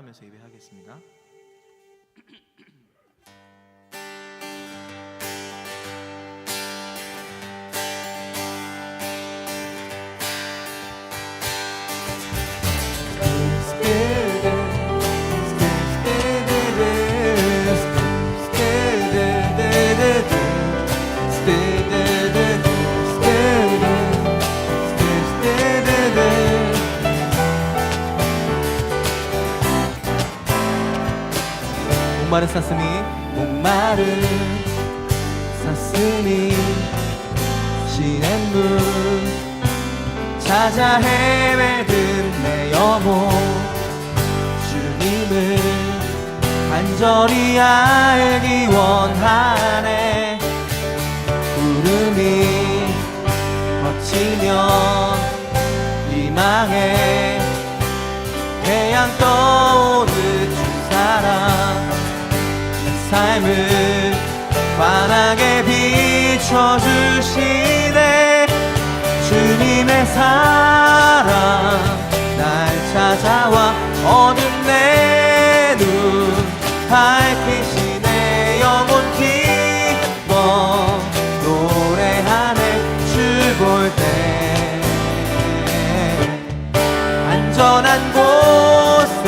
찬양하면서 예배하겠습니다. 목마른 사슴이 시냇물 찾아 헤매든 내 영혼 주님을 간절히 알기 원하네. 구름이 거치면 희망에 태양 떠오르 주 사랑 삶을 환하게 비춰주시네. 주님의 사랑 날 찾아와 어둠 내 눈 밝히시네. 영혼 기뻐 노래하네. 주 볼 때 안전한 곳에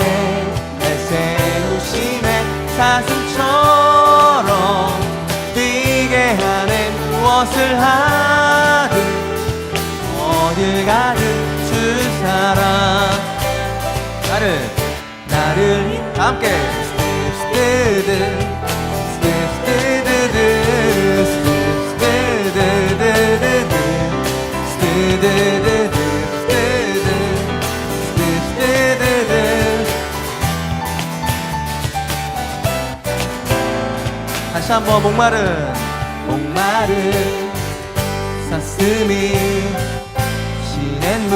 날 세우시네. 사슴처럼 뛰게 하네. 무엇을 하든 어딜 가든 주 사랑 나를 함께 다시 한번. 목마른 사슴이 시냇물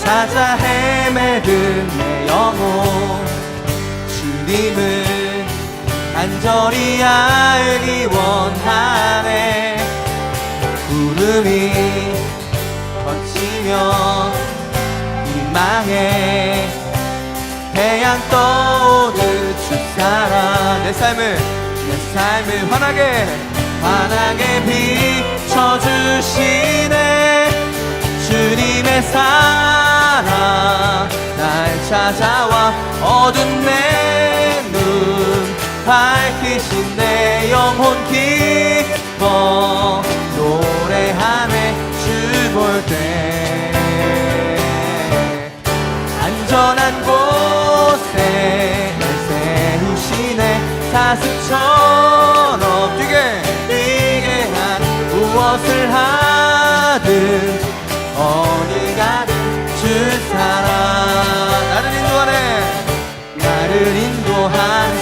찾아 헤매든 내 영혼 주님을 간절히 알기 원하네. 구름이 거치면 희망에 태양 떠오르 주 사랑 내 삶을 환하게 비춰주시네. 주님의 사랑 날 찾아와 어두운 내 눈 밝히신 내 영혼 기뻐 노래하네. 주 볼 때 안전한 곳에 날 세우시네. 사슴처럼 뛰게 한 무엇을 하든 어디 가든 주 사랑 나를 인도하는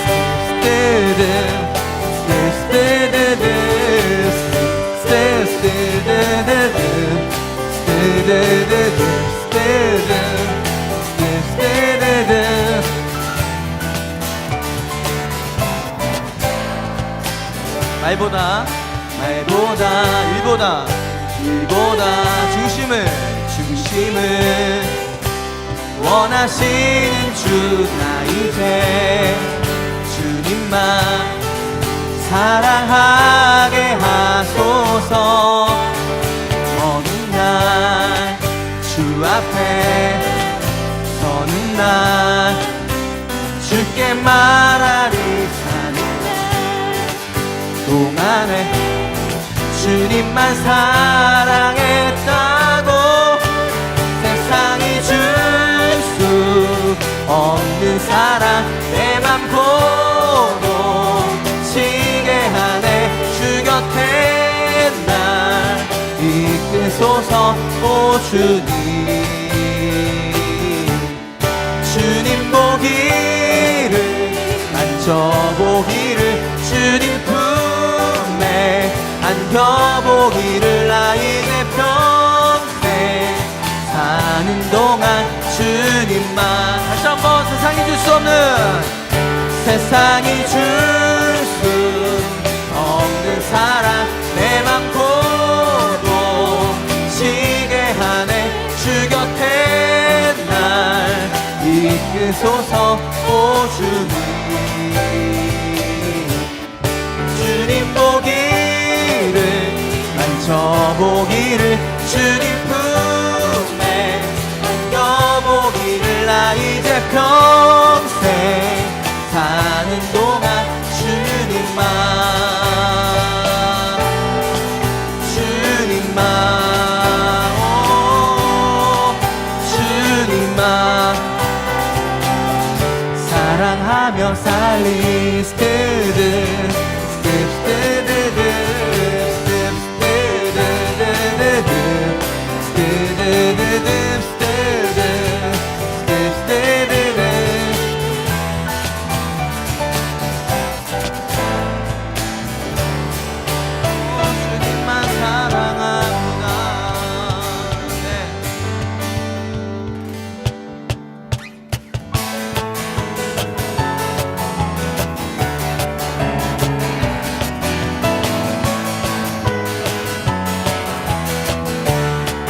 일보다 중심을 원하시는 주 나 이제 주님만 사랑하게 하소서. 어느 날 주 앞에 서는 날 주께 말하리. 사는 동안에 주님만 사랑했다고 세상이 줄 수 없는 사랑 내 맘 고동치게 하네. 주 곁에 날 이끄소서. 오 주님 보기를 만져보기를 주님 품에 안겨보기를 나의 내 평생 사는 동안 주님만. 다시 한번. 세상이 줄 수 없는 사랑 내 맘 고동치게 하네. 주 곁에 날 이끌 되소서. 오 주님, 주님 보기를 만져보기를, 주님 품에 안겨보기를. 나 이제 평생 사는 동안 주님만, 주님만, 오, 주님만 사랑하며 살리. 스트드 주님만 사랑합니다. 네.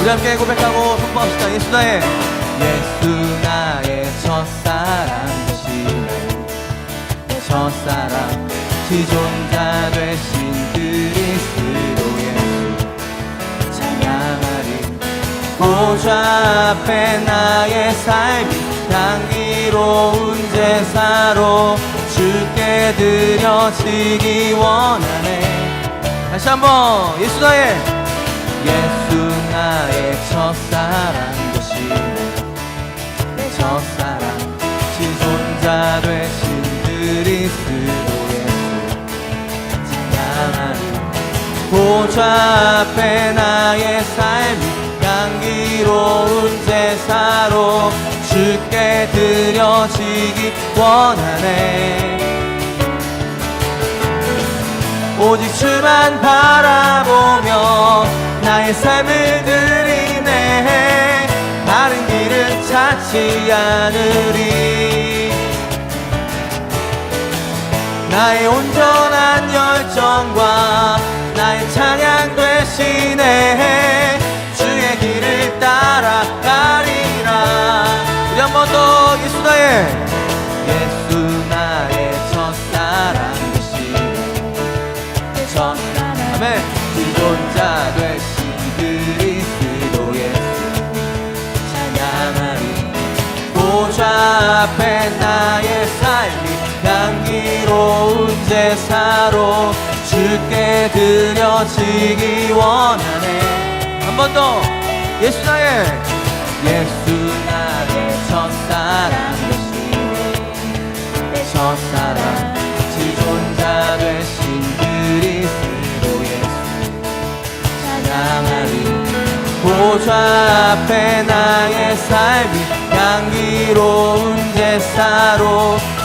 우리 함께 고백하고 선포합시다. 예수 나의, 예수 나의 첫사랑 되시네. 첫사랑 지존자 되신 그리스도 예수 찬양하리. 보좌 앞에 나의 삶이 향기로운 제사로 주께 드려지기 원하네. 다시 한번 예수 나의, 예수 나의 첫사랑 되시네. 내 첫사랑 지존자 되신 그리스도 예수 찬양하리. 보좌 앞에 나의 삶이 향기로운 제사로 주께 드려지기 원하네. 오직 주만 바라보며 나의 삶을 드리네. 다른 길은 찾지 않으리. 나의 온전한 열정과 나의 찬양 되시네. 주의 길을 따라가리라. 우리 한 번 더 예수 나의, 예수 나의 첫사랑 되시네. 첫사랑 아멘. 지존자 되신 그리스도 예수 찬양하리. 보좌 앞에 나의 삶이 향기로운 제사로 주께 드려지기 원하네. 한 번 더 예수 나의, 예수 나의 첫사랑 되시네. 첫사랑 지존자 되신 그리스도 예수 찬양하리. 보좌 앞에 나의 삶이 향기로운 제사로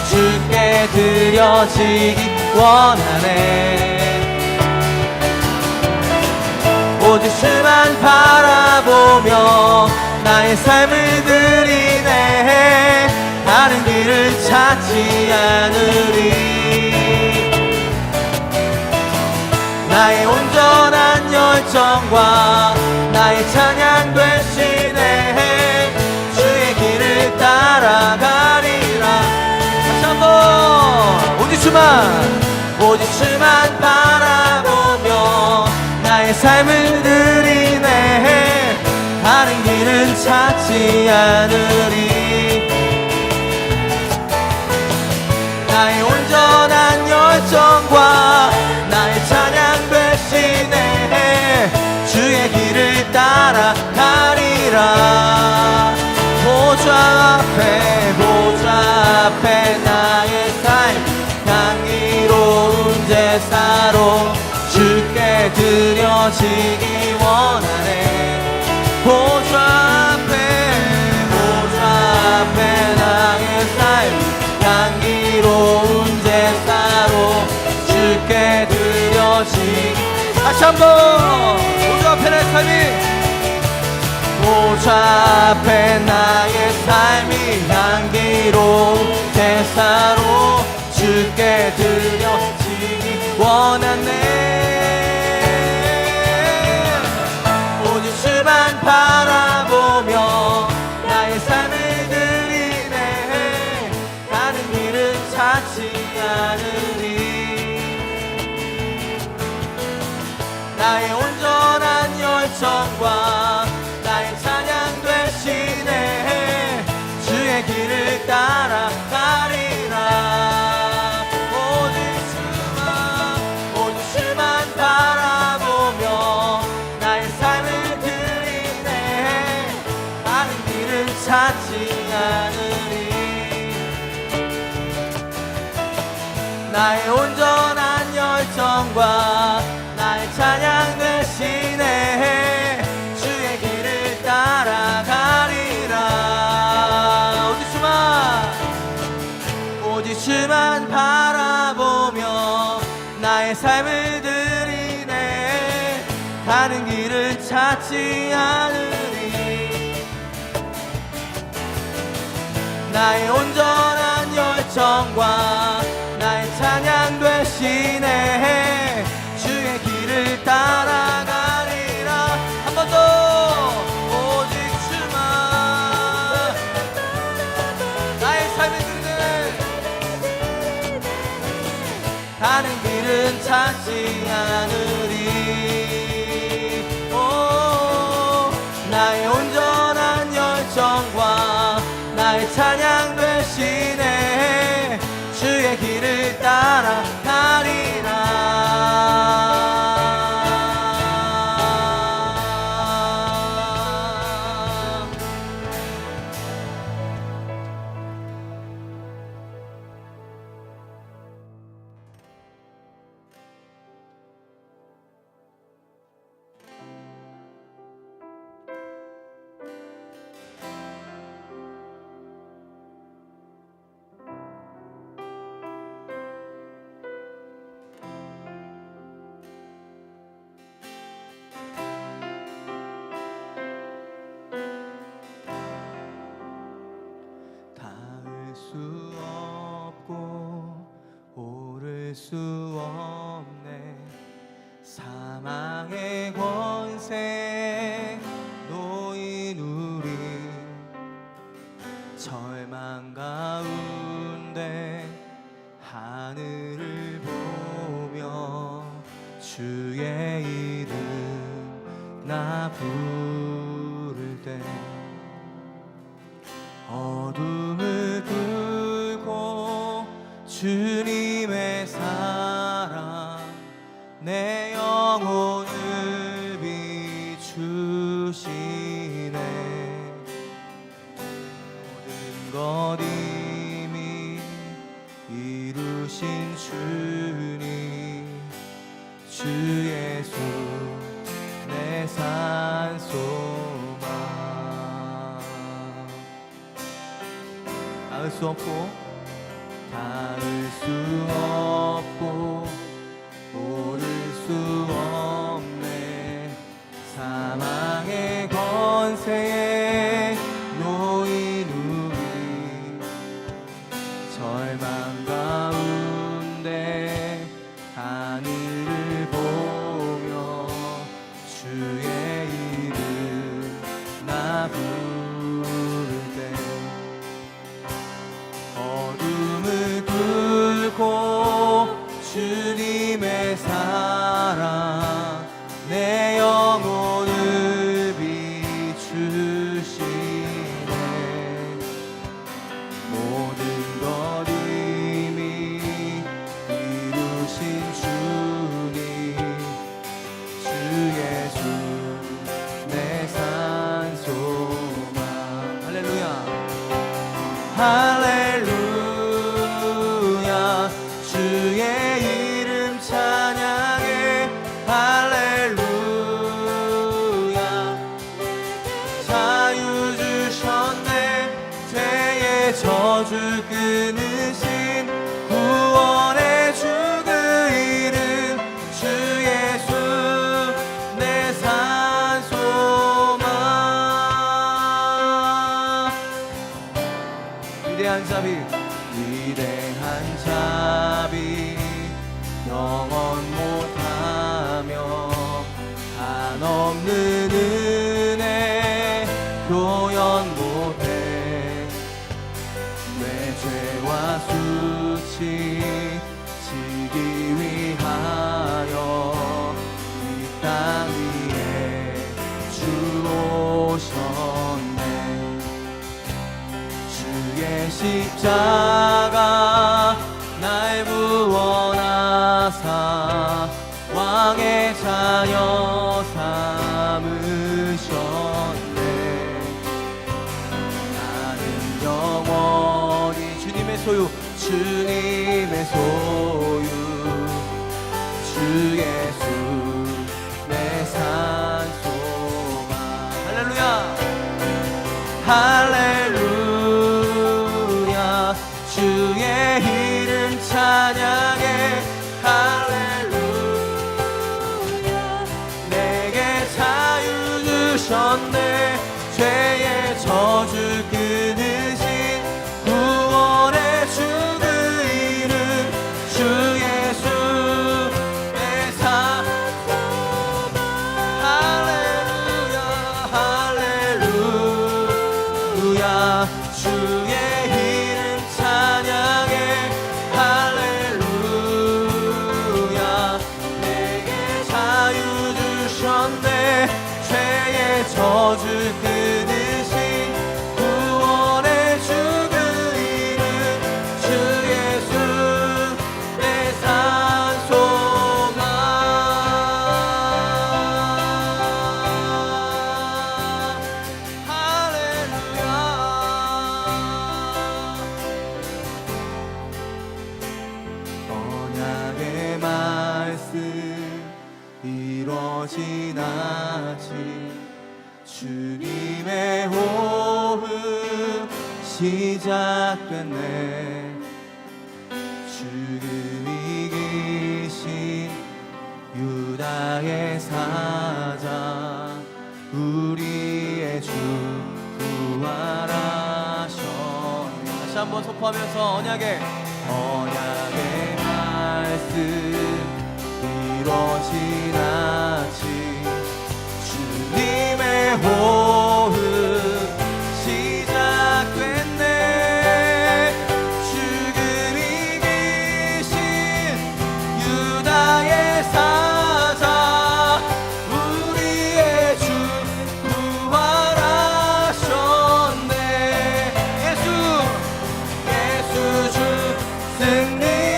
주께 드려지기 원하네. 오직 주만 바라보며 나의 삶을 드리네. 다른 길을 찾지 않으리. 나의 온전한 열정과 나의 찬양 되시네. 주의 길을 따라가리라. 다시 한번 오직 주만 바라보며 나의 삶을 드리네. 다른 길은 찾지 않으리. 나의 온전한 열정과 나의 찬양 되시네. 주의 길을 따라가리라. 보좌 앞에 나의 삶 향기로운 제사로 주께 드려지기 원하네. 보좌 앞에 나의 삶 향기로운 제사로 주께 드려지기. 다시 한번 보좌 앞에 나의 삶이, 보좌 앞에 나의 삶이 향기로운 제사로 주께 드려지기 원하네. 오직 주만 바라보며 나의 삶을 드리네. 길을 따라가리라. 오직 주만 바라보며 나의 삶을 드리네. 가는 길을 찾지 않으리. 나의 온전한 열정과 나의 찬양 대신에 주의 길을 따라가리라. 오직 주만 바라보며 나의 삶을 드리네. 가는 길을 찾지 않으리. 나의 온전한 열정과 나의 찬양 대신에 주의 길을 따라가리라. 한 번 더. 오직 주만 나의 삶을 드리네. 가는 길은 찾지 않으리. 오, 나의 온전한 열정과 나의 찬양 대신에 주의 길을 따라가리라. 수 없고 오를 수 없네. 사망의 권세 놓인 우리 절망 가운데 하늘을 보며 주의 이름 나 부를 때 어둠을 뚫고 주님의 사랑 내 영혼을 비추시네. 모든 것 이미 이루신 주님 주 예수 내 산소망. 닿을 수 없고 오를 수 없네. 사망의 권세에 놓인 우리 절망 가운데 하늘을 보며 주의 이름 나 부를 때 어둠을 뚫고 주님의 사랑 내 영혼을 비추시네. 모든 것 이미 이루신 주님 주 예수 내 산소망. 할렐루야 할렐루야 주의 이름 찬양해. 할렐루야 자유 주셨네. 죄의 저주 끊으신 구원의 주 그 이름 주 예수 내 산소망. 위대한 자비 영원 못하며 한없는 은혜 표현 못해. 내 죄와 수치 지기 위하여 이 땅 위에 주 오셨네. 주의 십자가 날 구원하사 왕의 자녀 삼으셨네. 나는 영원히 주님의 소유, 주님의 소유, 주 예수 내 산소가. 할렐루야 할렐루야 주의 이름 찬양해. 할렐루야 내게 자유 주셨네. 죄의 저주 끊으신 구원의 주 그 이름 주 예수 내 산소가. 할렐루야 할렐루야 주의 이름 찬양해. 할렐루야 내게 자유 주셨네. 죄의 저주 끊으신 구원의 주 그 이름 주 예수 내 산소가. 할렐루야 언약의 말씀 이루어지나치 주님의 호흡 시작됐네. 죽음 이기신 유다의 사자 우리의 주 부활하셨네. 다시 한번 선포하면서 언약의 말씀 이루어지나치 주님의 호흡 시작됐네. 죽음 이기신 유다의 사자 우리의 주 부활하셨네. 예수 주 승리하셨네.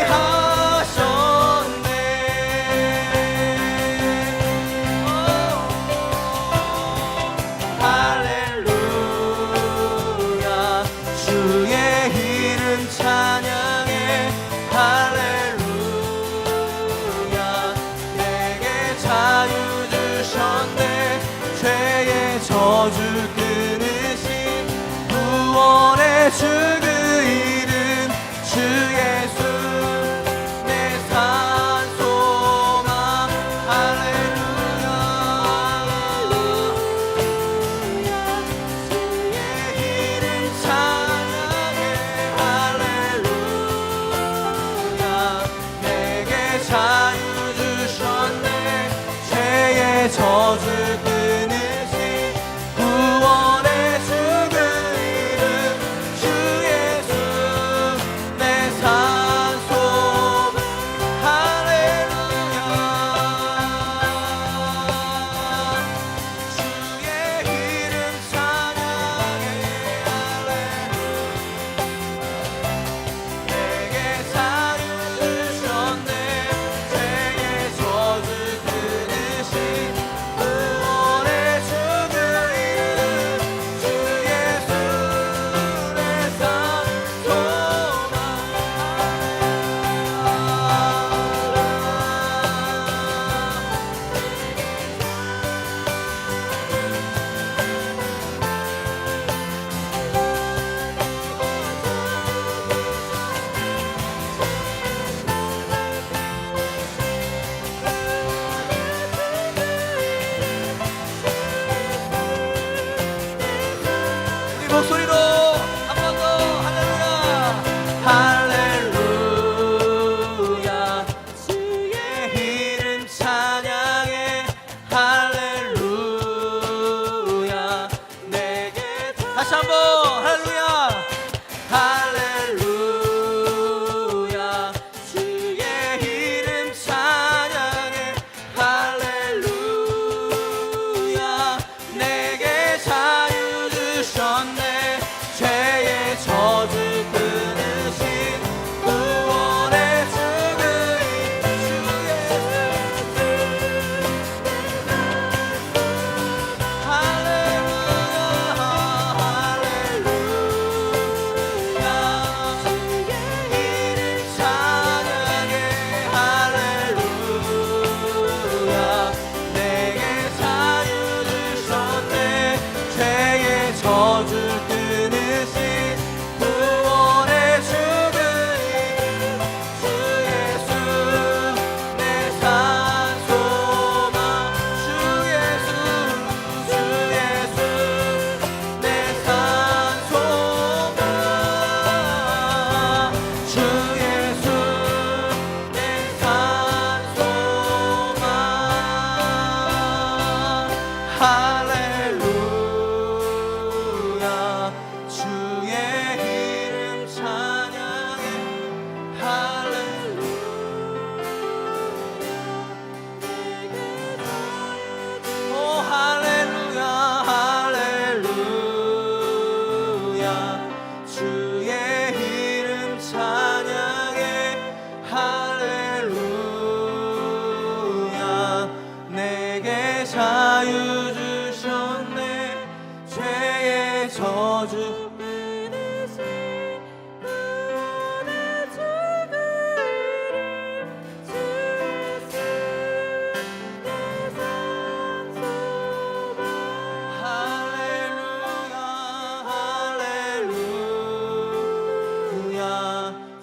할렐루야 주의 이름 찬양해. 할렐루야 내게 자유 주셨네. 죄의 저주 끊으신 구원의 주 그 이름 주 예수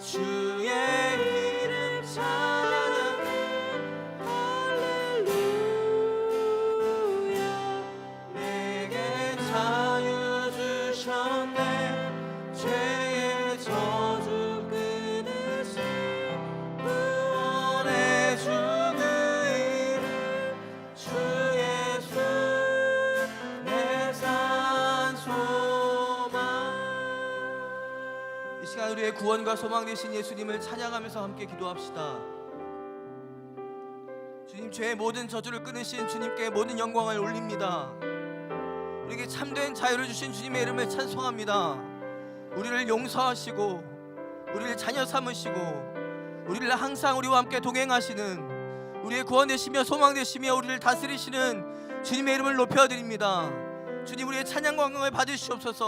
주의 이름 찬양하네. 할렐루야. 내게 자유 주셨네. 죄의 저주 끊으신 구원해 주 그 이름 주 예수 내 산 소망. 이 시간 우리의 구원과 소망 되신 예수님을 찬양하면서 함께 기도합시다. 주님, 죄의 모든 저주를 끊으신 주님께 모든 영광을 올립니다. 우리에게 참된 자유를 주신 주님의 이름을 찬송합니다. 우리를 용서하시고 우리를 자녀 삼으시고 우리를 항상 우리와 함께 동행하시는 우리의 구원 되시며 소망 되시며 우리를 다스리시는 주님의 이름을 높여드립니다. 주님, 우리의 찬양과 영광을 받으시옵소서.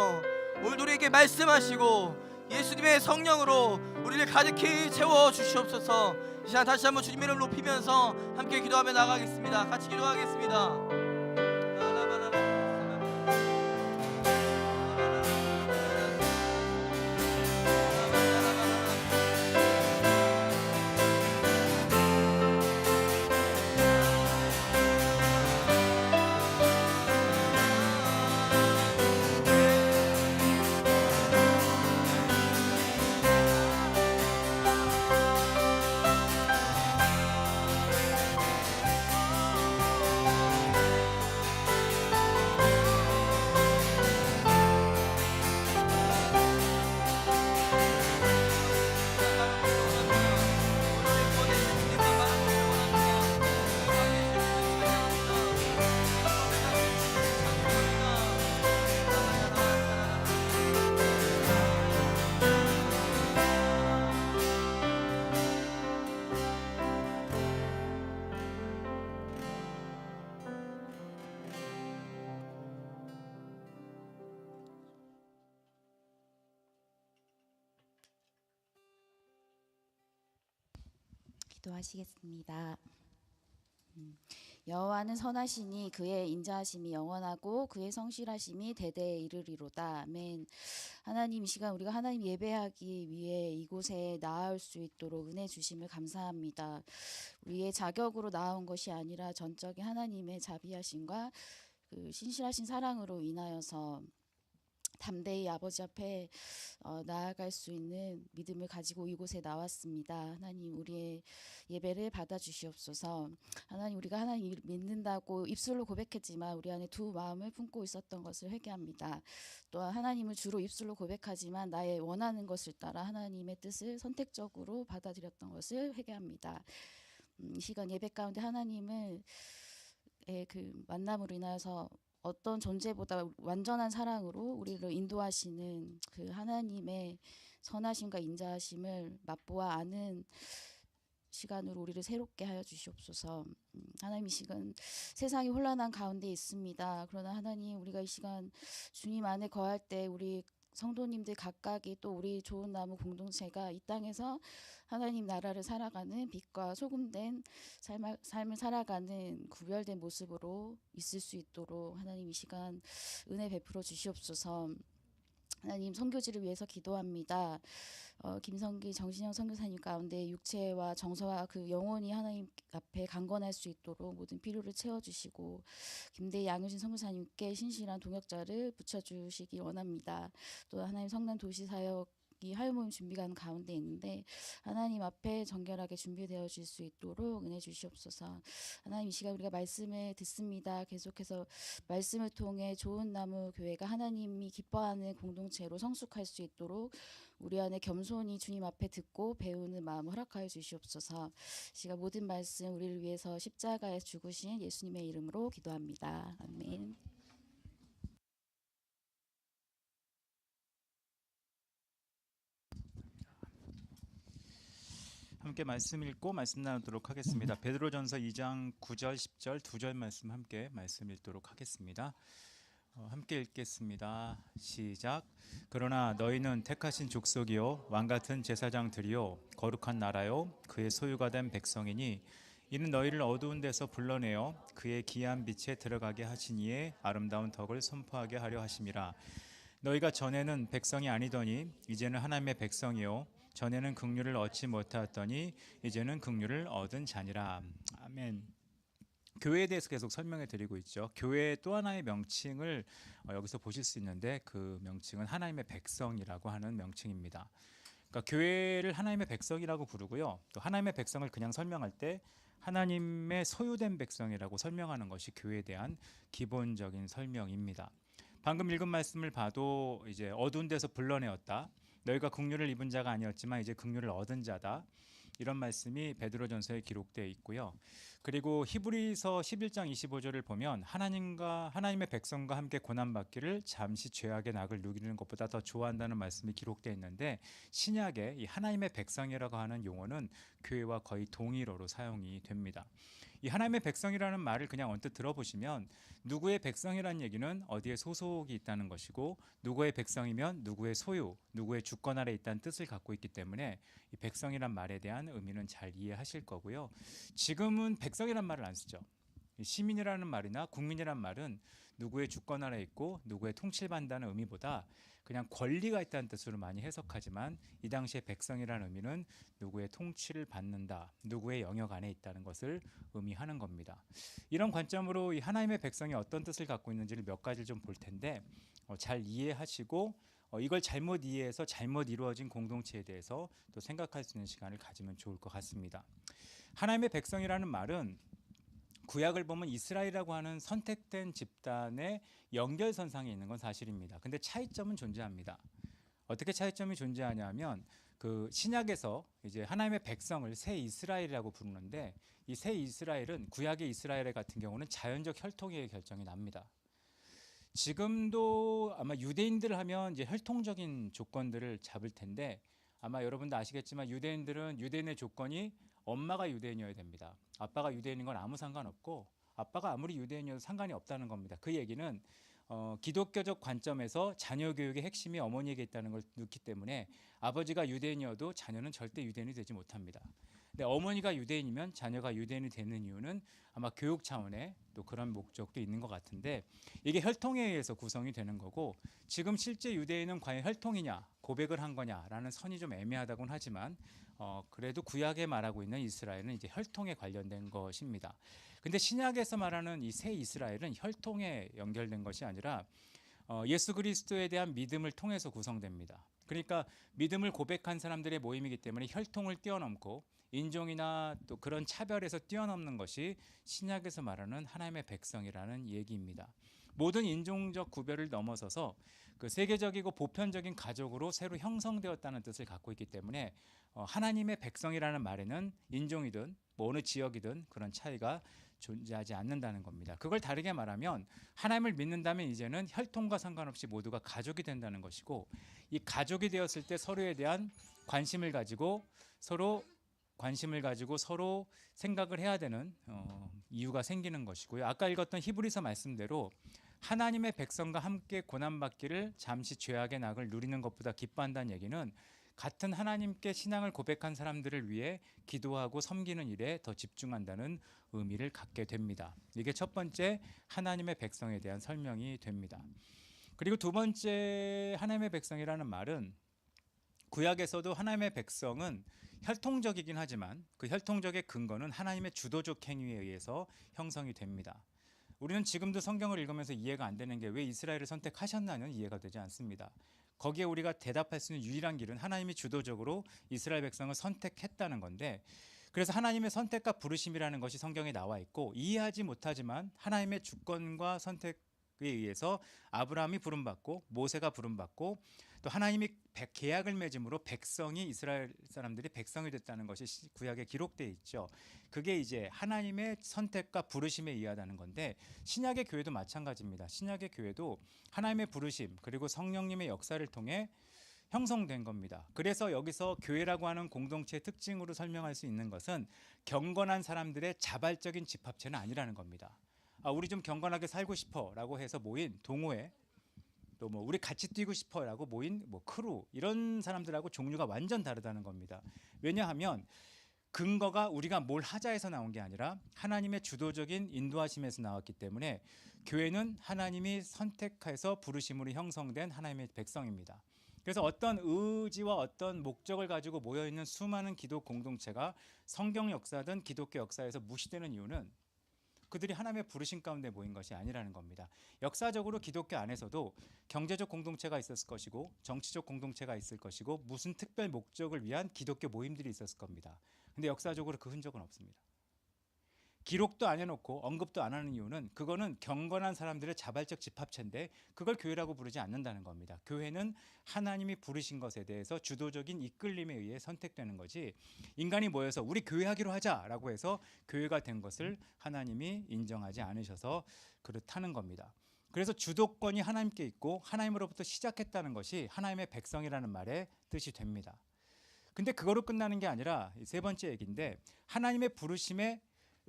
오늘도 우리에게 말씀하시고 예수님의 성령으로 우리를 가득히 채워주시옵소서. 이 시간 다시 한번 주님의 이름을 높이면서 함께 기도하며 나가겠습니다. 같이 기도하겠습니다. 기도하시겠습니다. 여호와는 선하시니 그의 인자하심이 영원하고 그의 성실하심이 대대에 이르리로다. 아멘. 하나님, 이 시간 우리가 하나님 예배하기 위해 이곳에 나아올 수 있도록 은혜 주심을 감사합니다. 우리의 자격으로 나온 것이 아니라 전적인 하나님의 자비하심과 그 신실하신 사랑으로 인하여서 담대히 아버지 앞에 나아갈 수 있는 믿음을 가지고 이곳에 나왔습니다. 하나님, 우리의 예배를 받아주시옵소서. 하나님, 우리가 하나님 믿는다고 입술로 고백했지만 우리 안에 두 마음을 품고 있었던 것을 회개합니다. 또한 하나님을 주로 입술로 고백하지만 나의 원하는 것을 따라 하나님의 뜻을 선택적으로 받아들였던 것을 회개합니다. 이 시간 예배 가운데 하나님을 그 만남으로 인하여서 어떤 존재보다 완전한 사랑으로 우리를 인도하시는 그 하나님의 선하심과 인자하심을 맛보아 아는 시간으로 우리를 새롭게 하여 주시옵소서. 하나님, 이 시간 세상이 혼란한 가운데 있습니다. 그러나 하나님, 우리가 이 시간 주님 안에 거할 때 우리 성도님들 각각이 또 우리 좋은 나무 공동체가 이 땅에서 하나님 나라를 살아가는 빛과 소금된 삶을 살아가는 구별된 모습으로 있을 수 있도록 하나님 이 시간 은혜 베풀어 주시옵소서. 하나님, 선교지를 위해서 기도합니다. 김성기 정신영 선교사님 가운데 육체와 정서와 그 영혼이 하나님 앞에 강건할 수 있도록 모든 필요를 채워주시고 김대희 양효진 선교사님께 신실한 동역자를 붙여주시기 원합니다. 또 하나님 성남 도시사역 이 화요모임 준비가 가운데 있는데 하나님 앞에 정결하게 준비되어 질 수 있도록 은혜 주시옵소서. 하나님, 이 시간 우리가 말씀을 듣습니다. 계속해서 말씀을 통해 좋은 나무 교회가 하나님이 기뻐하는 공동체로 성숙할 수 있도록 우리 안에 겸손히 주님 앞에 듣고 배우는 마음을 허락하여 주시옵소서. 이 시간 모든 말씀 우리를 위해서 십자가에 죽으신 예수님의 이름으로 기도합니다. 아멘. 함께 말씀 읽고 말씀 나누도록 하겠습니다. 베드로전서 2장 9절 10절 두 절 말씀 함께 말씀 읽도록 하겠습니다. 함께 읽겠습니다. 시작. 그러나 너희는 택하신 족속이요 왕같은 제사장들이요 거룩한 나라요 그의 소유가 된 백성이니 이는 너희를 어두운 데서 불러내어 그의 기이한 빛에 들어가게 하시니에 아름다운 덕을 선포하게 하려 하심이라. 너희가 전에는 백성이 아니더니 이제는 하나님의 백성이요 전에는 긍휼을 얻지 못하였더니 이제는 긍휼을 얻은 자니라. 아멘. 교회에 대해서 계속 설명해 드리고 있죠. 교회의 또 하나의 명칭을 여기서 보실 수 있는데 그 명칭은 하나님의 백성이라고 하는 명칭입니다. 그러니까 교회를 하나님의 백성이라고 부르고요. 또 하나님의 백성을 그냥 설명할 때 하나님의 소유된 백성이라고 설명하는 것이 교회에 대한 기본적인 설명입니다. 방금 읽은 말씀을 봐도 이제 어두운 데서 불러내었다. 너희가 긍휼을 입은 자가 아니었지만 이제 긍휼을 얻은 자다. 이런 말씀이 베드로전서에 기록되어 있고요. 그리고 히브리서 11장 25절을 보면 하나님의 백성과 함께 고난받기를 잠시 죄악의 낙을 누리는 것보다 더 좋아한다는 말씀이 기록되어 있는데 신약에 이 하나님의 백성이라고 하는 용어는 교회와 거의 동일어로 사용이 됩니다. 이 하나님의 백성이라는 말을 그냥 언뜻 들어보시면 누구의 백성이라는 얘기는 어디에 소속이 있다는 것이고 누구의 백성이면 누구의 소유, 누구의 주권 아래 있다는 뜻을 갖고 있기 때문에 이 백성이란 말에 대한 의미는 잘 이해하실 거고요. 지금은 백성이란 말을 안 쓰죠. 시민이라는 말이나 국민이란 말은 누구의 주권 아래 있고 누구의 통치받는다는 의미보다 그냥 권리가 있다는 뜻으로 많이 해석하지만 이 당시에 백성이라는 의미는 누구의 통치를 받는다, 누구의 영역 안에 있다는 것을 의미하는 겁니다. 이런 관점으로 이 하나님의 백성이 어떤 뜻을 갖고 있는지를 몇 가지를 좀 볼 텐데 잘 이해하시고 이걸 잘못 이해해서 잘못 이루어진 공동체에 대해서 또 생각할 수 있는 시간을 가지면 좋을 것 같습니다. 하나님의 백성이라는 말은 구약을 보면 이스라엘이라고 하는 선택된 집단의 연결선상에 있는 건 사실입니다. 근데 차이점은 존재합니다. 어떻게 차이점이 존재하냐면 그 신약에서 이제 하나님의 백성을 새 이스라엘이라고 부르는데 이 새 이스라엘은 구약의 이스라엘 같은 경우는 자연적 혈통의 결정이 납니다. 지금도 아마 유대인들 하면 이제 혈통적인 조건들을 잡을 텐데 아마 여러분도 아시겠지만 유대인의 조건이 엄마가 유대인이어야 됩니다. 아빠가 유대인인 건 아무 상관없고 아빠가 아무리 유대인이어도 상관이 없다는 겁니다. 그 얘기는 기독교적 관점에서 자녀 교육의 핵심이 어머니에게 있다는 걸 넣기 때문에 아버지가 유대인이어도 자녀는 절대 유대인이 되지 못합니다. 근데 어머니가 유대인이면 자녀가 유대인이 되는 이유는 아마 교육 차원의 또 그런 목적도 있는 것 같은데 이게 혈통에 의해서 구성이 되는 거고 지금 실제 유대인은 과연 혈통이냐 고백을 한 거냐라는 선이 좀 애매하다고는 하지만 그래도 구약에 말하고 있는 이스라엘은 이제 혈통에 관련된 것입니다. 근데 신약에서 말하는 이 새 이스라엘은 혈통에 연결된 것이 아니라 예수 그리스도에 대한 믿음을 통해서 구성됩니다. 그러니까 믿음을 고백한 사람들의 모임이기 때문에 혈통을 뛰어넘고 인종이나 또 그런 차별에서 뛰어넘는 것이 신약에서 말하는 하나님의 백성이라는 얘기입니다. 모든 인종적 구별을 넘어서서 그 세계적이고 보편적인 가족으로 새로 형성되었다는 뜻을 갖고 있기 때문에 하나님의 백성이라는 말에는 인종이든 뭐 어느 지역이든 그런 차이가 존재하지 않는다는 겁니다. 그걸 다르게 말하면 하나님을 믿는다면 이제는 혈통과 상관없이 모두가 가족이 된다는 것이고 이 가족이 되었을 때 서로에 대한 관심을 가지고 서로 생각을 해야 되는 이유가 생기는 것이고요. 아까 읽었던 히브리서 말씀대로 하나님의 백성과 함께 고난받기를 잠시 죄악의 낙을 누리는 것보다 기뻐한다는 얘기는 같은 하나님께 신앙을 고백한 사람들을 위해 기도하고 섬기는 일에 더 집중한다는 의미를 갖게 됩니다. 이게 첫 번째 하나님의 백성에 대한 설명이 됩니다. 그리고 두 번째 하나님의 백성이라는 말은 구약에서도 하나님의 백성은 혈통적이긴 하지만 그 혈통적의 근거는 하나님의 주도적 행위에 의해서 형성이 됩니다. 우리는 지금도 성경을 읽으면서 이해가 안 되는 게 왜 이스라엘을 선택하셨나는 이해가 되지 않습니다. 거기에 우리가 대답할 수 있는 유일한 길은 하나님이 주도적으로 이스라엘 백성을 선택했다는 건데 그래서 하나님의 선택과 부르심이라는 것이 성경에 나와 있고 이해하지 못하지만 하나님의 주권과 선택에 의해서 아브라함이 부름받고 모세가 부름받고 또 하나님이 계약을 맺음으로 이스라엘 사람들이 백성이 됐다는 것이 구약에 기록되어 있죠. 그게 이제 하나님의 선택과 부르심에 의하다는 건데 신약의 교회도 마찬가지입니다. 신약의 교회도 하나님의 부르심 그리고 성령님의 역사를 통해 형성된 겁니다. 그래서 여기서 교회라고 하는 공동체의 특징으로 설명할 수 있는 것은 경건한 사람들의 자발적인 집합체는 아니라는 겁니다. 우리 좀 경건하게 살고 싶어라고 해서 모인 동호회 또 뭐 우리 같이 뛰고 싶어라고 모인 뭐 크루 이런 사람들하고 종류가 완전 다르다는 겁니다. 왜냐하면 근거가 우리가 뭘 하자에서 나온 게 아니라 하나님의 주도적인 인도하심에서 나왔기 때문에 교회는 하나님이 선택해서 부르심으로 형성된 하나님의 백성입니다. 그래서 어떤 의지와 어떤 목적을 가지고 모여 있는 수많은 기독 공동체가 성경 역사든 기독교 역사에서 무시되는 이유는 그들이 하나님의 부르심 가운데 모인 것이 아니라는 겁니다. 역사적으로 기독교 안에서도 경제적 공동체가 있었을 것이고 정치적 공동체가 있을 것이고 무슨 특별 목적을 위한 기독교 모임들이 있었을 겁니다. 근데 역사적으로 그 흔적은 없습니다. 기록도 안 해놓고 언급도 안 하는 이유는 그거는 경건한 사람들의 자발적 집합체인데 그걸 교회라고 부르지 않는다는 겁니다. 교회는 하나님이 부르신 것에 대해서 주도적인 이끌림에 의해 선택되는 거지, 인간이 모여서 우리 교회하기로 하자라고 해서 교회가 된 것을 하나님이 인정하지 않으셔서 그렇다는 겁니다. 그래서 주도권이 하나님께 있고 하나님으로부터 시작했다는 것이 하나님의 백성이라는 말의 뜻이 됩니다. 근데 그거로 끝나는 게 아니라 세 번째 얘기인데, 하나님의 부르심에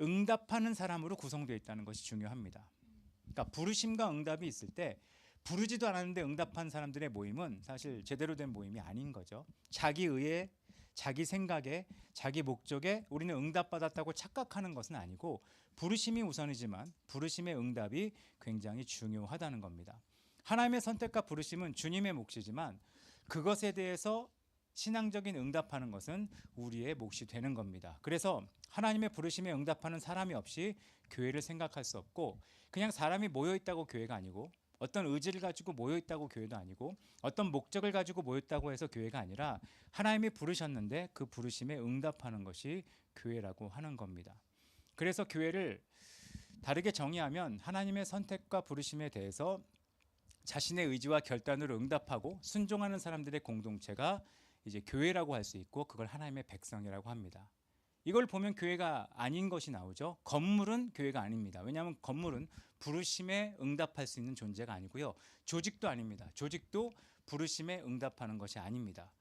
응답하는 사람으로 구성되어 있다는 것이 중요합니다. 그러니까 부르심과 응답이 있을 때 부르지도 않았는데 응답한 사람들의 모임은 사실 제대로 된 모임이 아닌 거죠. 자기 의에, 자기 생각에, 자기 목적에 우리는 응답받았다고 착각하는 것은 아니고 부르심이 우선이지만 부르심의 응답이 굉장히 중요하다는 겁니다. 하나님의 선택과 부르심은 주님의 몫이지만 그것에 대해서 신앙적인 응답하는 것은 우리의 몫이 되는 겁니다. 그래서 하나님의 부르심에 응답하는 사람이 없이 교회를 생각할 수 없고, 그냥 사람이 모여있다고 교회가 아니고 어떤 의지를 가지고 모여있다고 교회도 아니고 어떤 목적을 가지고 모였다고 해서 교회가 아니라 하나님이 부르셨는데 그 부르심에 응답하는 것이 교회라고 하는 겁니다. 그래서 교회를 다르게 정의하면 하나님의 선택과 부르심에 대해서 자신의 의지와 결단으로 응답하고 순종하는 사람들의 공동체가 이제 교회라고 할 수 있고, 그걸 하나님의 백성이라고 합니다. 이걸 보면 교회가 아닌 것이 나오죠. 건물은 교회가 아닙니다. 왜냐하면 건물은 부르심에 응답할 수 있는 존재가 아니고요. 조직도 아닙니다. 조직도 부르심에 응답하는 것이 아닙니다.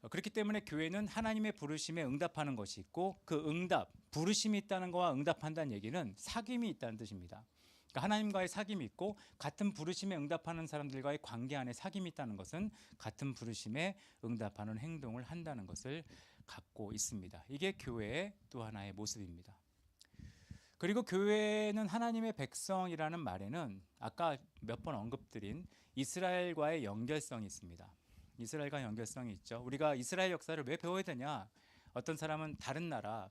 그렇기 때문에 교회는 하나님의 부르심에 응답하는 것이 있고, 그 응답, 부르심이 있다는 것과 응답한다는 얘기는 사귐이 있다는 뜻입니다. 그러니까 하나님과의 사귐이 있고 같은 부르심에 응답하는 사람들과의 관계 안에 사귐이 있다는 것은 같은 부르심에 응답하는 행동을 한다는 것을 갖고 있습니다. 이게 교회의 또 하나의 모습입니다. 그리고 교회는 하나님의 백성이라는 말에는 아까 몇 번 언급드린 이스라엘과의 연결성이 있습니다. 이스라엘과 연결성이 있죠. 우리가 이스라엘 역사를 왜 배워야 되냐? 어떤 사람은 다른 나라,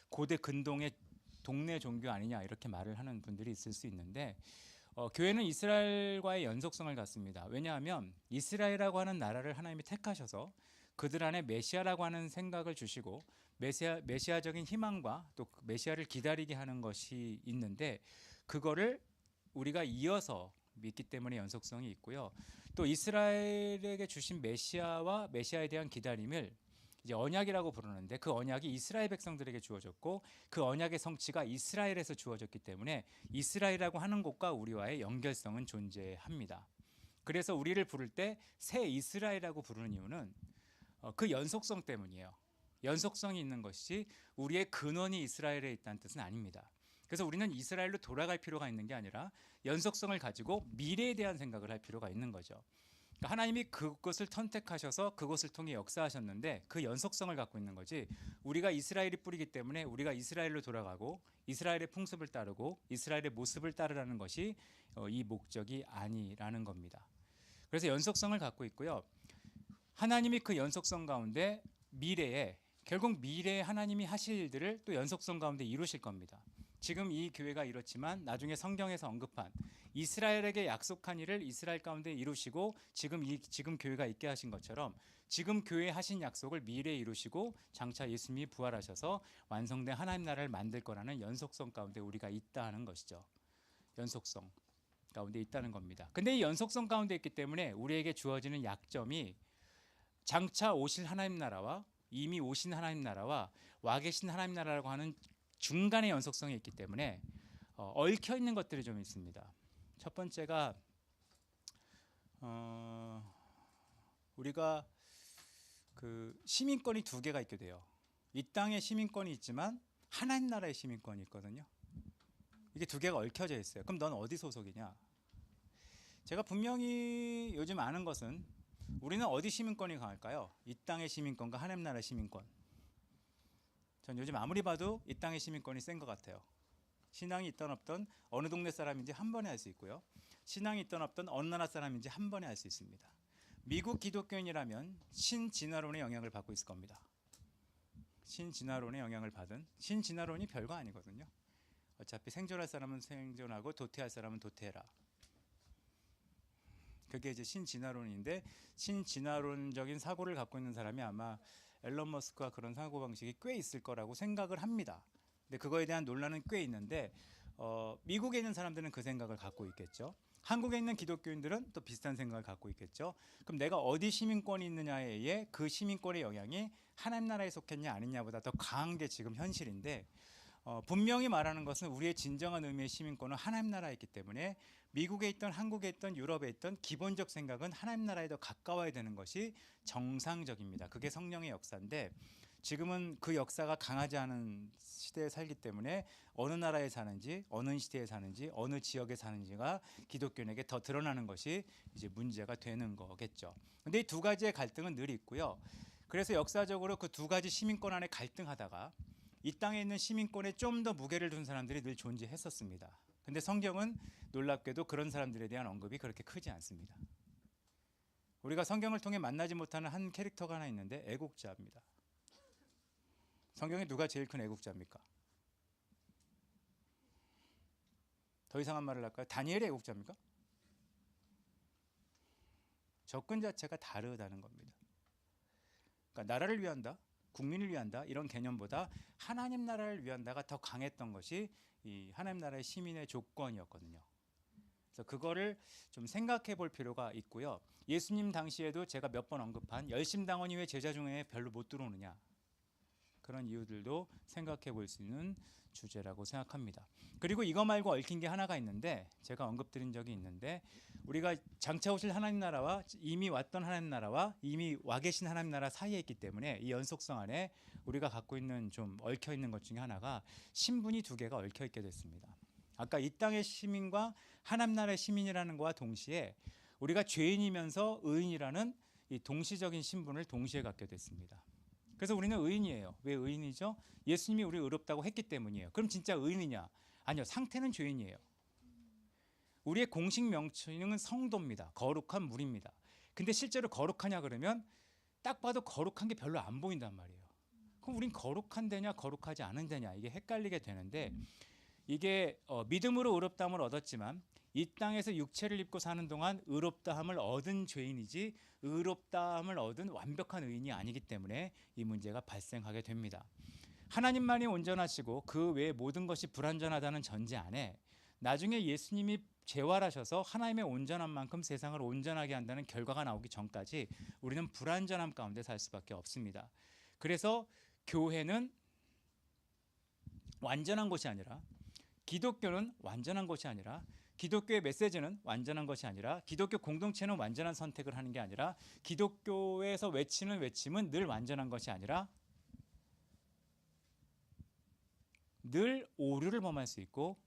고대 근동의 동네 종교 아니냐 이렇게 말을 하는 분들이 있을 수 있는데, 교회는 이스라엘과의 연속성을 갖습니다. 왜냐하면 이스라엘이라고 하는 나라를 하나님이 택하셔서 그들 안에 메시아라고 하는 생각을 주시고 메시아적인 희망과 또 메시아를 기다리게 하는 것이 있는데, 그거를 우리가 이어서 믿기 때문에 연속성이 있고요. 또 이스라엘에게 주신 메시아와 메시아에 대한 기다림을 이제 언약이라고 부르는데, 그 언약이 이스라엘 백성들에게 주어졌고 그 언약의 성취가 이스라엘에서 주어졌기 때문에 이스라엘이라고 하는 곳과 우리와의 연결성은 존재합니다. 그래서 우리를 부를 때 새 이스라엘이라고 부르는 이유는 그 연속성 때문이에요. 연속성이 있는 것이지 우리의 근원이 이스라엘에 있다는 뜻은 아닙니다. 그래서 우리는 이스라엘로 돌아갈 필요가 있는 게 아니라 연속성을 가지고 미래에 대한 생각을 할 필요가 있는 거죠. 그러니까 하나님이 그것을 선택하셔서 그것을 통해 역사하셨는데 그 연속성을 갖고 있는 거지, 우리가 이스라엘이 뿌리기 때문에 우리가 이스라엘로 돌아가고 이스라엘의 풍습을 따르고 이스라엘의 모습을 따르라는 것이 이 목적이 아니라는 겁니다. 그래서 연속성을 갖고 있고요. 하나님이 그 연속성 가운데 미래에, 결국 미래에 하나님이 하실 일들을 또 연속성 가운데 이루실 겁니다. 지금 이 교회가 이렇지만 나중에 성경에서 언급한 이스라엘에게 약속한 일을 이스라엘 가운데 이루시고 지금 교회가 있게 하신 것처럼 지금 교회에 하신 약속을 미래에 이루시고 장차 예수님이 부활하셔서 완성된 하나님 나라를 만들 거라는 연속성 가운데 우리가 있다는 것이죠. 연속성 가운데 있다는 겁니다. 근데 이 연속성 가운데 있기 때문에 우리에게 주어지는 약점이 장차 오실 하나님 나라와 이미 오신 하나님 나라와 와 계신 하나님 나라라고 하는 중간의 연속성이 있기 때문에 얽혀 있는 것들이 좀 있습니다. 첫 번째가 우리가 그 시민권이 두 개가 있게 돼요. 이 땅에 시민권이 있지만 하나님 나라의 시민권이 있거든요. 이게 두 개가 얽혀져 있어요. 그럼 넌 어디 소속이냐? 제가 분명히 요즘 아는 것은 우리는 어디 시민권이 강할까요? 이 땅의 시민권과 하나님 나라의 시민권. 전 요즘 아무리 봐도 이 땅의 시민권이 센 것 같아요. 신앙이 있던 없던 어느 동네 사람인지 한 번에 알 수 있고요. 신앙이 있던 없던 어느 나라 사람인지 한 번에 알 수 있습니다. 미국 기독교인이라면 신진화론의 영향을 받고 있을 겁니다. 신진화론의 영향을 받은, 신진화론이 별거 아니거든요. 어차피 생존할 사람은 생존하고 도태할 사람은 도태해라. 그게 이제 신진화론인데, 신진화론적인 사고를 갖고 있는 사람이 아마 앨런 머스크와 그런 사고방식이 꽤 있을 거라고 생각을 합니다. 근데 그거에 대한 논란은 꽤 있는데 미국에 있는 사람들은 그 생각을 갖고 있겠죠. 한국에 있는 기독교인들은 또 비슷한 생각을 갖고 있겠죠. 그럼 내가 어디 시민권이 있느냐에 의해 그 시민권의 영향이 하나님 나라에 속했냐 아니냐보다 더 강한 게 지금 현실인데, 분명히 말하는 것은 우리의 진정한 의미의 시민권은 하나님 나라에 있기 때문에 미국에 있던 한국에 있던 유럽에 있던 기본적 생각은 하나님 나라에 더 가까워야 되는 것이 정상적입니다. 그게 성령의 역사인데, 지금은 그 역사가 강하지 않은 시대에 살기 때문에 어느 나라에 사는지, 어느 시대에 사는지, 어느 지역에 사는지가 기독교인에게 더 드러나는 것이 이제 문제가 되는 거겠죠. 근데 이 두 가지의 갈등은 늘 있고요. 그래서 역사적으로 그 두 가지 시민권 안에 갈등하다가 이 땅에 있는 시민권에 좀 더 무게를 둔 사람들이 늘 존재했었습니다. 근데 성경은 놀랍게도 그런 사람들에 대한 언급이 그렇게 크지 않습니다. 우리가 성경을 통해 만나지 못하는 한 캐릭터가 하나 있는데 애국자입니다. 성경에 누가 제일 큰 애국자입니까? 더 이상한 말을 할까요? 다니엘의 애국자입니까? 접근 자체가 다르다는 겁니다. 그러니까 나라를 위한다, 국민을 위한다 이런 개념보다 하나님 나라를 위한다가 더 강했던 것이 이 하나님 나라의 시민의 조건이었거든요. 그래서 그거를 좀 생각해 볼 필요가 있고요. 예수님 당시에도 제가 몇 번 언급한 열심당원이 왜 제자 중에 별로 못 들어오느냐, 그런 이유들도 생각해 볼 수 있는 주제라고 생각합니다. 그리고 이거 말고 얽힌 게 하나가 있는데, 제가 언급드린 적이 있는데, 우리가 장차 오실 하나님 나라와 이미 왔던 하나님 나라와 이미 와 계신 하나님 나라 사이에 있기 때문에 이 연속성 안에 우리가 갖고 있는 좀 얽혀 있는 것 중에 하나가 신분이 두 개가 얽혀 있게 됐습니다. 아까 이 땅의 시민과 하나님 나라의 시민이라는 것과 동시에 우리가 죄인이면서 의인이라는 이 동시적인 신분을 동시에 갖게 됐습니다. 그래서 우리는 의인이에요. 왜 의인이죠? 예수님이 우리 의롭다고 했기 때문이에요. 그럼 진짜 의인이냐? 아니요, 상태는 죄인이에요. 우리의 공식 명칭은 성도입니다. 거룩한 물입니다. 근데 실제로 거룩하냐 그러면 딱 봐도 거룩한 게 별로 안 보인단 말이에요. 그럼 우린 거룩한 데냐 거룩하지 않은 데냐 이게 헷갈리게 되는데, 이게 믿음으로 의롭다함을 얻었지만 이 땅에서 육체를 입고 사는 동안 의롭다함을 얻은 죄인이지 의롭다함을 얻은 완벽한 의인이 아니기 때문에 이 문제가 발생하게 됩니다. 하나님만이 온전하시고 그 외의 모든 것이 불완전하다는 전제 안에 나중에 예수님이 재활하셔서 하나님의 온전한 만큼 세상을 온전하게 한다는 결과가 나오기 전까지 우리는 불완전함 가운데 살 수밖에 없습니다. 그래서 교회는 완전한 것이 아니라, 기독교는 완전한 것이 아니라, 기독교의 메시지는 완전한 것이 아니라, 기독교 공동체는 완전한 선택을 하는 게 아니라, 기독교에서 외치는 외침은 늘 완전한 것이 아니라 늘 오류를 범할 수 있고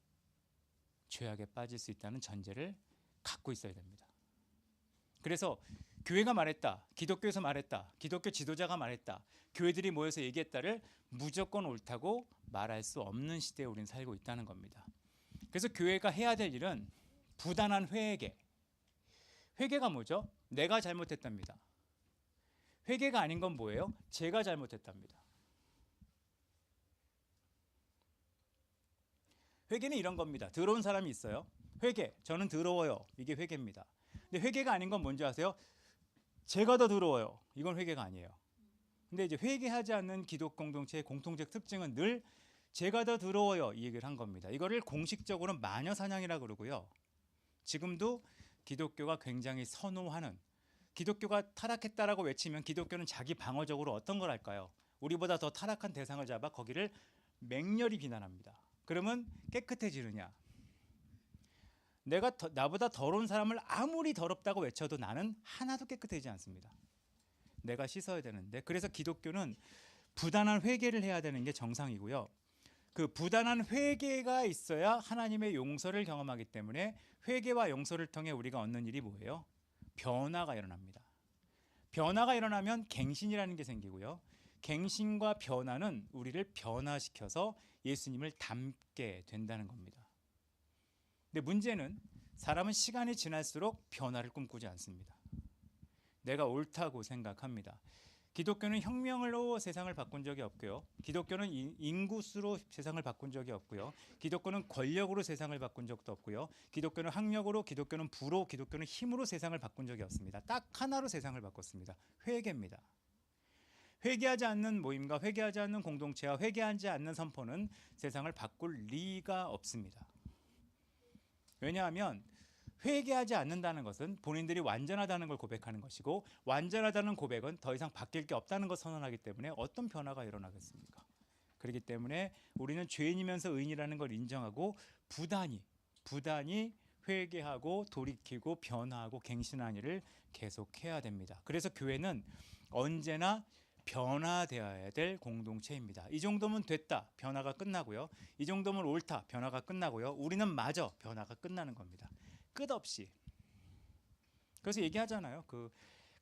죄악에 빠질 수 있다는 전제를 갖고 있어야 됩니다. 그래서 교회가 말했다, 기독교에서 말했다, 기독교 지도자가 말했다, 교회들이 모여서 얘기했다를 무조건 옳다고 말할 수 없는 시대에 우리는 살고 있다는 겁니다. 그래서 교회가 해야 될 일은 부단한 회개. 회개가 뭐죠? 내가 잘못했답니다. 회개가 아닌 건 뭐예요? 제가 잘못했답니다. 회개는 이런 겁니다. 더러운 사람이 있어요. 회개, 저는 더러워요. 이게 회개입니다. 근데 회개가 아닌 건 뭔지 아세요? 제가 더 더러워요. 이건 회개가 아니에요. 근데 이제 회개하지 않는 기독 공동체의 공통적 특징은 늘 제가 더 더러워요 이 얘기를 한 겁니다. 이거를 공식적으로는 마녀 사냥이라고 그러고요. 지금도 기독교가 굉장히 선호하는, 기독교가 타락했다라고 외치면 기독교는 자기 방어적으로 어떤 걸 할까요? 우리보다 더 타락한 대상을 잡아 거기를 맹렬히 비난합니다. 그러면 깨끗해지느냐? 나보다 더러운 사람을 아무리 더럽다고 외쳐도 나는 하나도 깨끗해지지 않습니다. 내가 씻어야 되는데, 그래서 기독교는 부단한 회개를 해야 되는 게 정상이고요. 그 부단한 회개가 있어야 하나님의 용서를 경험하기 때문에 회개와 용서를 통해 우리가 얻는 일이 뭐예요? 변화가 일어납니다. 변화가 일어나면 갱신이라는 게 생기고요. 갱신과 변화는 우리를 변화시켜서 예수님을 닮게 된다는 겁니다. 근데 문제는 사람은 시간이 지날수록 변화를 꿈꾸지 않습니다. 내가 옳다고 생각합니다. 기독교는 혁명으로 세상을 바꾼 적이 없고요. 기독교는 인구수로 세상을 바꾼 적이 없고요. 기독교는 권력으로 세상을 바꾼 적도 없고요. 기독교는 학력으로, 기독교는 부로, 기독교는 힘으로 세상을 바꾼 적이 없습니다. 딱 하나로 세상을 바꿨습니다. 회개입니다. 회개하지 않는 모임과 회개하지 않는 공동체와 회개하지 않는 선포는 세상을 바꿀 리가 없습니다. 왜냐하면 회개하지 않는다는 것은 본인들이 완전하다는 걸 고백하는 것이고, 완전하다는 고백은 더 이상 바뀔 게 없다는 것을 선언하기 때문에 어떤 변화가 일어나겠습니까? 그렇기 때문에 우리는 죄인이면서 의인이라는 걸 인정하고 부단히 회개하고 돌이키고 변화하고 갱신하는 일을 계속해야 됩니다. 그래서 교회는 언제나 변화되어야 될 공동체입니다. 이 정도면 됐다, 변화가 끝나고요. 이 정도면 옳다, 변화가 끝나고요. 우리는 마저 변화가 끝나는 겁니다. 끝없이. 그래서 얘기하잖아요. 그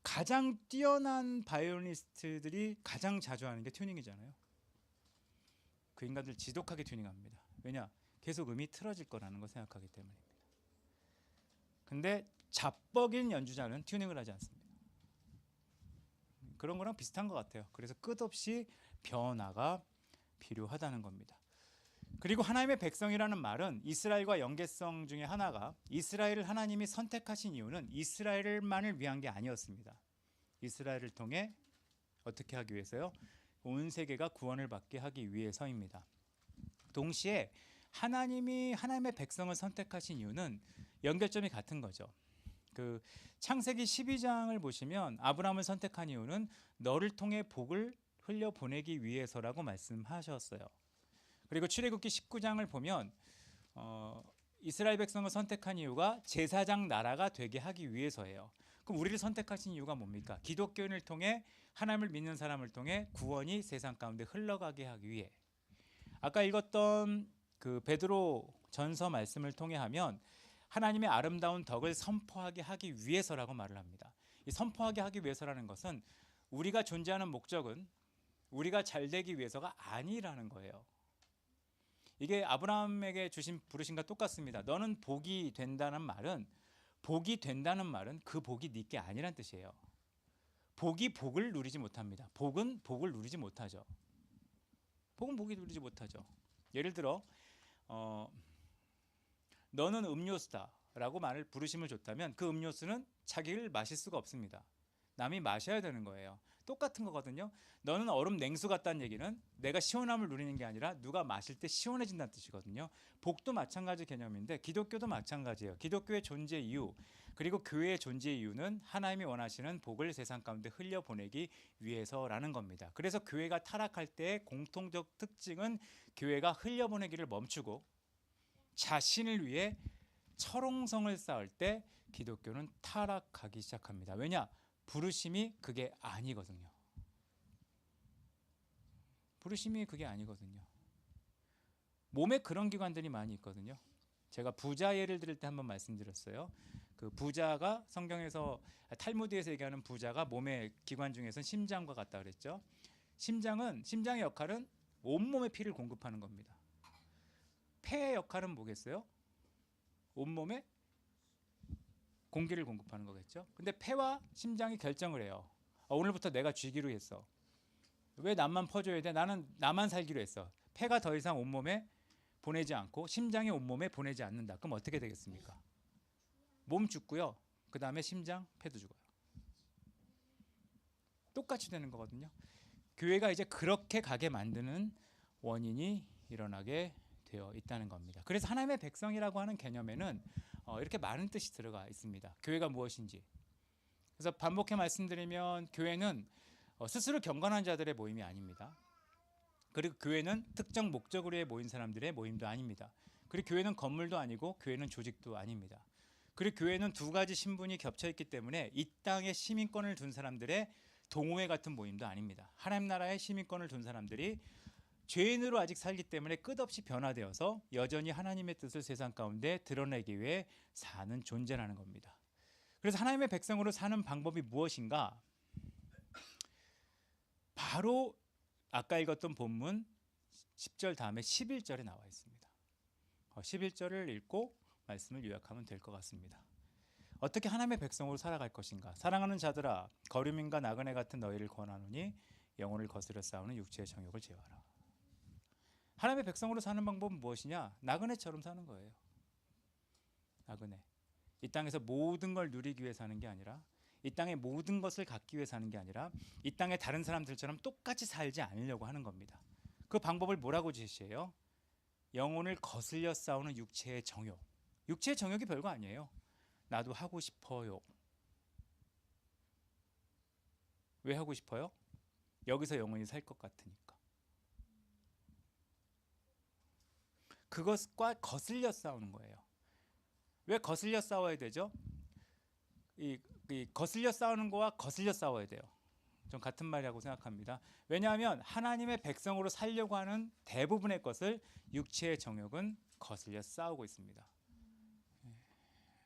가장 뛰어난 바이올리니스트들이 가장 자주 하는 게 튜닝이잖아요. 그 인간들 지독하게 튜닝합니다. 왜냐? 계속 음이 틀어질 거라는 걸 생각하기 때문입니다. 근데 자뻑인 연주자는 튜닝을 하지 않습니다. 그런 거랑 비슷한 것 같아요. 그래서 끝없이 변화가 필요하다는 겁니다. 그리고 하나님의 백성이라는 말은 이스라엘과 연계성 중에 하나가, 이스라엘을 하나님이 선택하신 이유는 이스라엘만을 위한 게 아니었습니다. 이스라엘을 통해 어떻게 하기 위해서요? 온 세계가 구원을 받게 하기 위해서입니다. 동시에 하나님이 하나님의 백성을 선택하신 이유는 연결점이 같은 거죠. 그 창세기 12장을 보시면 아브라함을 선택한 이유는 너를 통해 복을 흘려 보내기 위해서라고 말씀하셨어요. 그리고 출애굽기 19장을 보면 이스라엘 백성을 선택한 이유가 제사장 나라가 되게 하기 위해서예요. 그럼 우리를 선택하신 이유가 뭡니까? 기독교인을 통해, 하나님을 믿는 사람을 통해 구원이 세상 가운데 흘러가게 하기 위해. 아까 읽었던 그 베드로 전서 말씀을 통해 하면 하나님의 아름다운 덕을 선포하게 하기 위해서라고 말을 합니다. 이 선포하게 하기 위해서라는 것은 우리가 존재하는 목적은 우리가 잘 되기 위해서가 아니라는 거예요. 이게 아브라함에게 주신 부르심과 똑같습니다. 너는 복이 된다는 말은 그 복이 네게 아니란 뜻이에요. 복이 복을 누리지 못합니다. 복은 복을 누리지 못하죠. 복은 복이 누리지 못하죠. 예를 들어 너는 음료수다라고 말을 부르심을 줬다면 그 음료수는 자기를 마실 수가 없습니다. 남이 마셔야 되는 거예요. 똑같은 거거든요. 너는 얼음 냉수 같다는 얘기는 내가 시원함을 누리는 게 아니라 누가 마실 때 시원해진다는 뜻이거든요. 복도 마찬가지 개념인데 기독교도 마찬가지예요. 기독교의 존재 이유, 그리고 교회의 존재 이유는 하나님이 원하시는 복을 세상 가운데 흘려보내기 위해서라는 겁니다. 그래서 교회가 타락할 때의 공통적 특징은 교회가 흘려보내기를 멈추고 자신을 위해 철옹성을 쌓을 때 기독교는 타락하기 시작합니다. 왜냐? 부르심이 그게 아니거든요. 부르심이 그게 아니거든요. 몸에 그런 기관들이 많이 있거든요. 제가 부자 예를 들을 때 한번 말씀드렸어요. 그 부자가 성경에서, 탈무드에서 얘기하는 부자가 몸의 기관 중에서는 심장과 같다 그랬죠. 심장의 역할은 온몸에 피를 공급하는 겁니다. 폐의 역할은 뭐겠어요? 온몸에 공기를 공급하는 거겠죠. 근데 폐와 심장이 결정을 해요. 오늘부터 내가 쥐기로 했어. 왜 남만 퍼줘야 돼? 나는 나만 살기로 했어. 폐가 더 이상 온몸에 보내지 않고 심장이 온몸에 보내지 않는다. 그럼 어떻게 되겠습니까? 몸 죽고요. 그 다음에 심장, 폐도 죽어요. 똑같이 되는 거거든요. 교회가 이제 그렇게 가게 만드는 원인이 일어나게 되어 있다는 겁니다. 그래서 하나님의 백성이라고 하는 개념에는 이렇게 많은 뜻이 들어가 있습니다. 교회가 무엇인지. 그래서 반복해 말씀드리면 교회는 스스로 경건한 자들의 모임이 아닙니다. 그리고 교회는 특정 목적으로 모인 사람들의 모임도 아닙니다. 그리고 교회는 건물도 아니고 교회는 조직도 아닙니다. 그리고 교회는 두 가지 신분이 겹쳐 있기 때문에 이 땅에 시민권을 둔 사람들의 동호회 같은 모임도 아닙니다. 하나님 나라의 시민권을 둔 사람들이 죄인으로 아직 살기 때문에 끝없이 변화되어서 여전히 하나님의 뜻을 세상 가운데 드러내기 위해 사는 존재라는 겁니다. 그래서 하나님의 백성으로 사는 방법이 무엇인가? 바로 아까 읽었던 본문 10절 다음에 11절에 나와 있습니다. 11절을 읽고 말씀을 요약하면 될 것 같습니다. 어떻게 하나님의 백성으로 살아갈 것인가? 사랑하는 자들아, 거류민과 나그네 같은 너희를 권하노니 영혼을 거스려 싸우는 육체의 정욕을 제어하라. 하나님의 백성으로 사는 방법은 무엇이냐? 나그네처럼 사는 거예요. 나그네. 이 땅에서 모든 걸 누리기 위해 사는 게 아니라, 이 땅의 모든 것을 갖기 위해 사는 게 아니라, 이 땅의 다른 사람들처럼 똑같이 살지 않으려고 하는 겁니다. 그 방법을 뭐라고 제시해요? 영혼을 거슬려 싸우는 육체의 정욕. 육체의 정욕이 별거 아니에요. 나도 하고 싶어요. 왜 하고 싶어요? 여기서 영혼이 살 것 같으니까. 그것과 거슬려 싸우는 거예요. 왜 거슬려 싸워야 되죠? 이 거슬려 싸우는 거와 거슬려 싸워야 돼요. 좀 같은 말이라고 생각합니다. 왜냐하면 하나님의 백성으로 살려고 하는 대부분의 것을 육체의 정욕은 거슬려 싸우고 있습니다.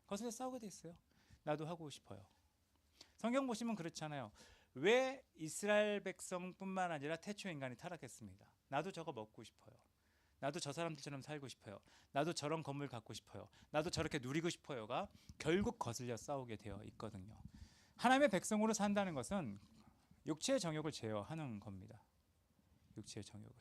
거슬려 싸우게 돼 있어요. 나도 하고 싶어요. 성경 보시면 그렇잖아요. 왜 이스라엘 백성뿐만 아니라 태초 인간이 타락했습니다. 나도 저거 먹고 싶어요. 나도 저 사람들처럼 살고 싶어요. 나도 저런 건물 갖고 싶어요. 나도 저렇게 누리고 싶어요가 결국 거슬려 싸우게 되어 있거든요. 하나님의 백성으로 산다는 것은 육체의 정욕을 제어하는 겁니다. 육체의 정욕을.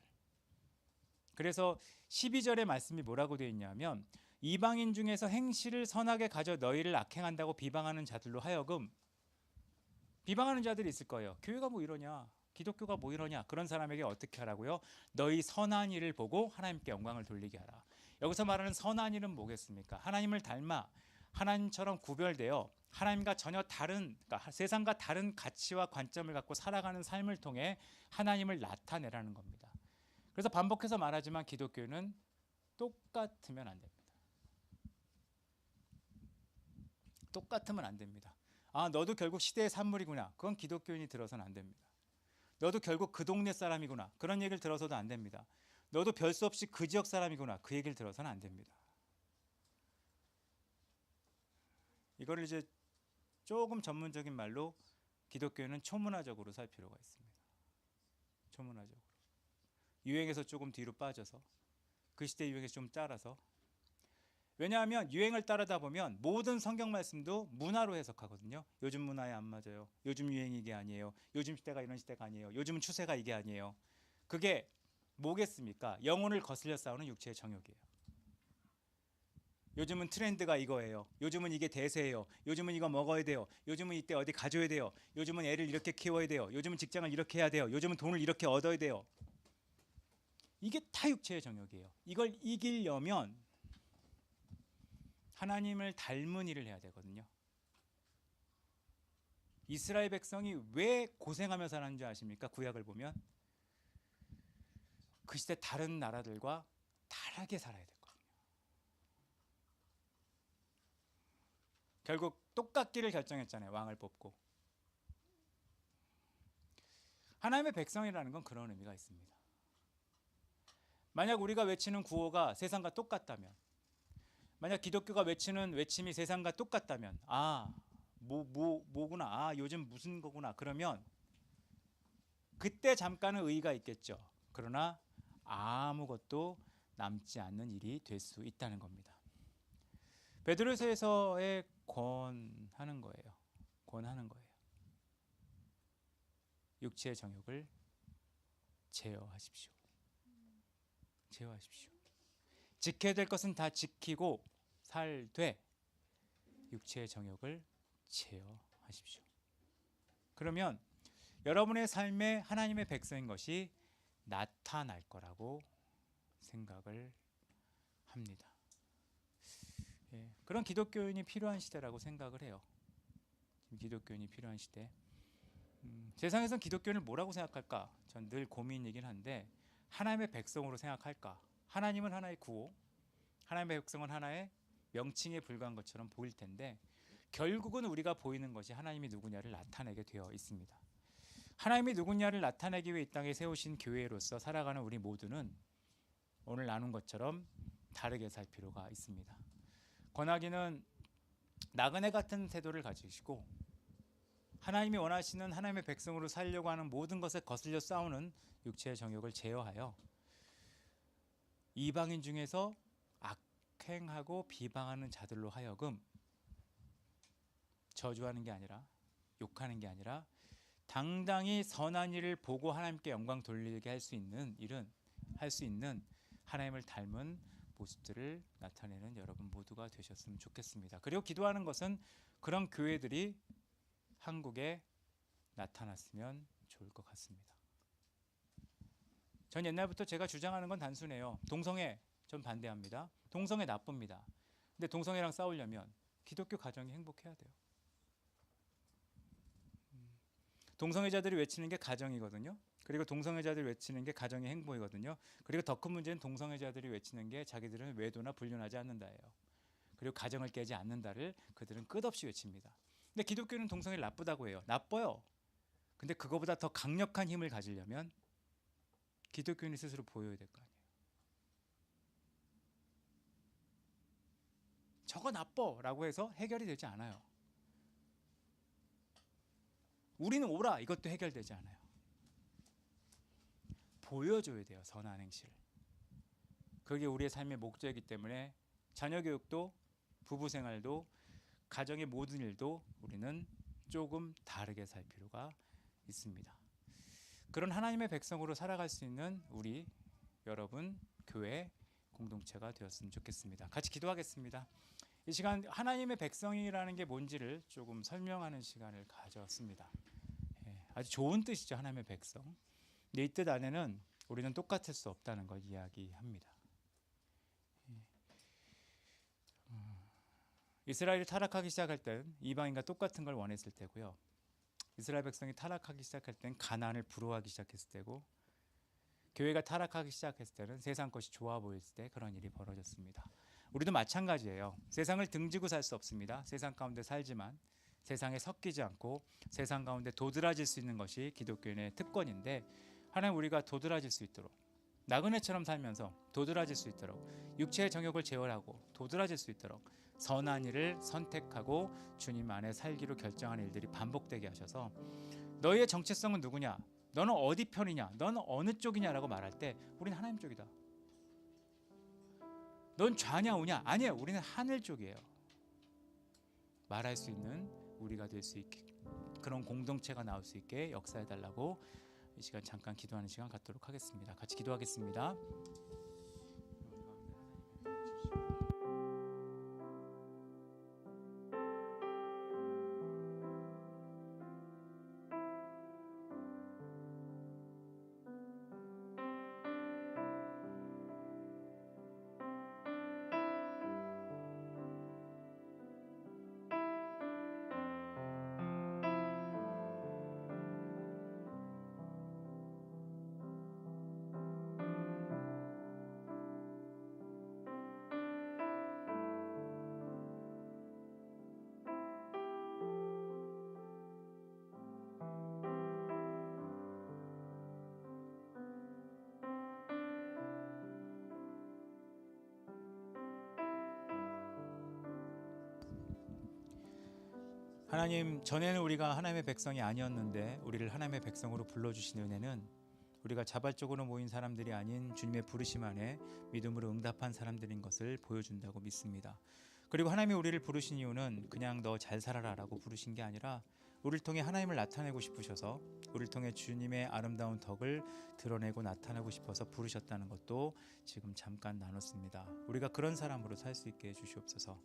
그래서 12절의 말씀이 뭐라고 되어 있냐면 이방인 중에서 행실을 선하게 가져 너희를 악행한다고 비방하는 자들로 하여금, 비방하는 자들이 있을 거예요. 교회가 뭐 이러냐, 기독교가 뭐 이러냐, 그런 사람에게 어떻게 하라고요? 너희 선한 일을 보고 하나님께 영광을 돌리게 하라. 여기서 말하는 선한 일은 뭐겠습니까? 하나님을 닮아 하나님처럼 구별되어 하나님과 전혀 다른, 그러니까 세상과 다른 가치와 관점을 갖고 살아가는 삶을 통해 하나님을 나타내라는 겁니다. 그래서 반복해서 말하지만 기독교는 똑같으면 안 됩니다. 똑같으면 안 됩니다. 아, 너도 결국 시대의 산물이구나. 그건 기독교인이 들어서는 안 됩니다. 너도 결국 그 동네 사람이구나. 그런 얘기를 들어서도 안 됩니다. 너도 별 수 없이 그 지역 사람이구나. 그 얘기를 들어서는 안 됩니다. 이거를 이제 조금 전문적인 말로 기독교는 초문화적으로 살 필요가 있습니다. 초문화적으로. 유행에서 조금 뒤로 빠져서, 그 시대 유행에 좀 따라서. 왜냐하면 유행을 따르다 보면 모든 성경 말씀도 문화로 해석하거든요. 요즘 문화에 안 맞아요. 요즘 유행이 이게 아니에요. 요즘 시대가 이런 시대가 아니에요. 요즘 추세가 이게 아니에요. 그게 뭐겠습니까? 영혼을 거슬려 싸우는 육체의 정욕이에요. 요즘은 트렌드가 이거예요. 요즘은 이게 대세예요. 요즘은 이거 먹어야 돼요. 요즘은 이때 어디 가줘야 돼요. 요즘은 애를 이렇게 키워야 돼요. 요즘은 직장을 이렇게 해야 돼요. 요즘은 돈을 이렇게 얻어야 돼요. 이게 다 육체의 정욕이에요. 이걸 이기려면 하나님을 닮은 일을 해야 되거든요. 이스라엘 백성이 왜 고생하며 살았는지 아십니까? 구약을 보면 그 시대 다른 나라들과 다르게 살아야 됐거든요. 결국 똑같기를 결정했잖아요. 왕을 뽑고. 하나님의 백성이라는 건 그런 의미가 있습니다. 만약 우리가 외치는 구호가 세상과 똑같다면, 만약 기독교가 외치는 외침이 세상과 똑같다면, 뭐구나, 요즘 무슨 거구나, 그러면 그때 잠깐은 의의가 있겠죠. 그러나 아무것도 남지 않는 일이 될 수 있다는 겁니다. 베드로서에서의 권하는 거예요. 권하는 거예요. 육체의 정욕을 제어하십시오. 제어하십시오. 지켜야 될 것은 다 지키고 살되 육체의 정욕을 제어하십시오. 그러면 여러분의 삶에 하나님의 백성인 것이 나타날 거라고 생각을 합니다. 그런 기독교인이 필요한 시대라고 생각을 해요. 기독교인이 필요한 시대. 세상에선 기독교인을 뭐라고 생각할까? 전 늘 고민이긴 한데, 하나님의 백성으로 생각할까? 하나님은 하나의 구호, 하나님의 백성은 하나의 명칭에 불과한 것처럼 보일 텐데, 결국은 우리가 보이는 것이 하나님이 누구냐를 나타내게 되어 있습니다. 하나님이 누구냐를 나타내기 위해 이 땅에 세우신 교회로서 살아가는 우리 모두는 오늘 나눈 것처럼 다르게 살 필요가 있습니다. 권하기는 나그네 같은 태도를 가지시고 하나님이 원하시는 하나님의 백성으로 살려고 하는 모든 것에 거슬려 싸우는 육체의 정욕을 제어하여 이방인 중에서 악행하고 비방하는 자들로 하여금 저주하는 게 아니라, 욕하는 게 아니라 당당히 선한 일을 보고 하나님께 영광 돌리게 할 수 있는 일은 할 수 있는 하나님을 닮은 모습들을 나타내는 여러분 모두가 되셨으면 좋겠습니다. 그리고 기도하는 것은 그런 교회들이 한국에 나타났으면 좋을 것 같습니다. 전 옛날부터 제가 주장하는 건 단순해요. 동성애 전 반대합니다. 동성애 나쁩니다. 근데 동성애랑 싸우려면 기독교 가정이 행복해야 돼요. 동성애자들이 외치는 게 가정이거든요. 그리고 동성애자들이 외치는 게 가정의 행복이거든요. 그리고 더 큰 문제는 동성애자들이 외치는 게 자기들은 외도나 불륜하지 않는다예요. 그리고 가정을 깨지 않는다를 그들은 끝없이 외칩니다. 근데 기독교는 동성애를 나쁘다고 해요. 나빠요. 근데 그거보다 더 강력한 힘을 가지려면 기독교인이 스스로 보여야 될 거 아니에요. 저거 나빠라고 해서 해결이 되지 않아요. 우리는 옳아 이것도 해결되지 않아요. 보여줘야 돼요. 선한 행실을. 그게 우리의 삶의 목적이기 때문에 자녀 교육도 부부 생활도 가정의 모든 일도 우리는 조금 다르게 살 필요가 있습니다. 그런 하나님의 백성으로 살아갈 수 있는 우리 여러분 교회 공동체가 되었으면 좋겠습니다. 같이 기도하겠습니다. 이 시간 하나님의 백성이라는 게 뭔지를 조금 설명하는 시간을 가졌습니다. 아주 좋은 뜻이죠. 하나님의 백성. 근데 이 뜻 안에는 우리는 똑같을 수 없다는 걸 이야기합니다. 이스라엘이 타락하기 시작할 땐 이방인과 똑같은 걸 원했을 때고요. 이스라엘 백성이 타락하기 시작할 땐 가나안을 부러워하기 시작했을 때고, 교회가 타락하기 시작했을 때는 세상 것이 좋아 보였을 때 그런 일이 벌어졌습니다. 우리도 마찬가지예요. 세상을 등지고 살 수 없습니다. 세상 가운데 살지만 세상에 섞이지 않고 세상 가운데 도드라질 수 있는 것이 기독교인의 특권인데, 하나님 우리가 도드라질 수 있도록, 나그네처럼 살면서 도드라질 수 있도록, 육체의 정욕을 제어하고 도드라질 수 있도록 선한 일을 선택하고 주님 안에 살기로 결정하는 일들이 반복되게 하셔서, 너희의 정체성은 누구냐? 너는 어디 편이냐? 너는 어느 쪽이냐라고 말할 때 우리는 하나님 쪽이다. 넌 좌냐 우냐? 아니에요. 우리는 하늘 쪽이에요. 말할 수 있는 우리가 될 수 있게, 그런 공동체가 나올 수 있게 역사해 달라고 이 시간 잠깐 기도하는 시간 갖도록 하겠습니다. 같이 기도하겠습니다. 하나님, 전에는 우리가 하나님의 백성이 아니었는데 우리를 하나님의 백성으로 불러주신 은혜는 우리가 자발적으로 모인 사람들이 아닌 주님의 부르심 안에 믿음으로 응답한 사람들인 것을 보여준다고 믿습니다. 그리고 하나님이 우리를 부르신 이유는 그냥 너 잘 살아라 라고 부르신 게 아니라 우리를 통해 하나님을 나타내고 싶으셔서, 우리를 통해 주님의 아름다운 덕을 드러내고 나타내고 싶어서 부르셨다는 것도 지금 잠깐 나눴습니다. 우리가 그런 사람으로 살 수 있게 해주시옵소서.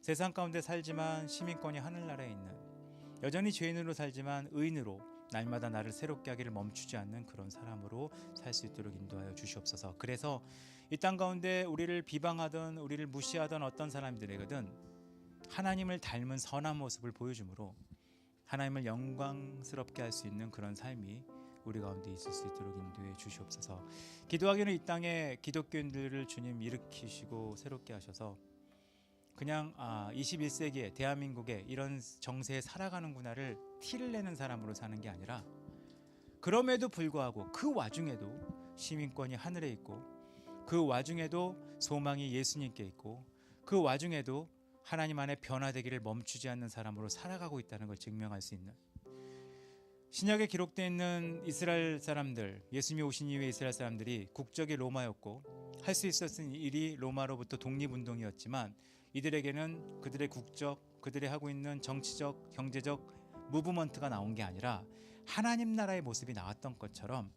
세상 가운데 살지만 시민권이 하늘나라에 있는, 여전히 죄인으로 살지만 의인으로 날마다 나를 새롭게 하기를 멈추지 않는 그런 사람으로 살 수 있도록 인도하여 주시옵소서. 그래서 이 땅 가운데 우리를 비방하던, 우리를 무시하던 어떤 사람들에게든 하나님을 닮은 선한 모습을 보여주므로 하나님을 영광스럽게 할 수 있는 그런 삶이 우리 가운데 있을 수 있도록 인도해 주시옵소서. 기도하기는 이 땅에 기독교인들을 주님 일으키시고 새롭게 하셔서 그냥 21세기에 대한민국에 이런 정세에 살아가는구나를 티를 내는 사람으로 사는 게 아니라, 그럼에도 불구하고 그 와중에도 시민권이 하늘에 있고, 그 와중에도 소망이 예수님께 있고, 그 와중에도 하나님 안에 변화되기를 멈추지 않는 사람으로 살아가고 있다는 걸 증명할 수 있는, 신약에 기록되어 있는 이스라엘 사람들, 예수님이 오신 이후에 이스라엘 사람들이 국적이 로마였고 할 수 있었던 일이 로마로부터 독립운동이었지만, 이들에게는 그들의 국적, 그들이 하고 있는 정치적, 경제적 무브먼트가 나온 게 아니라 하나님 나라의 모습이 나왔던 것처럼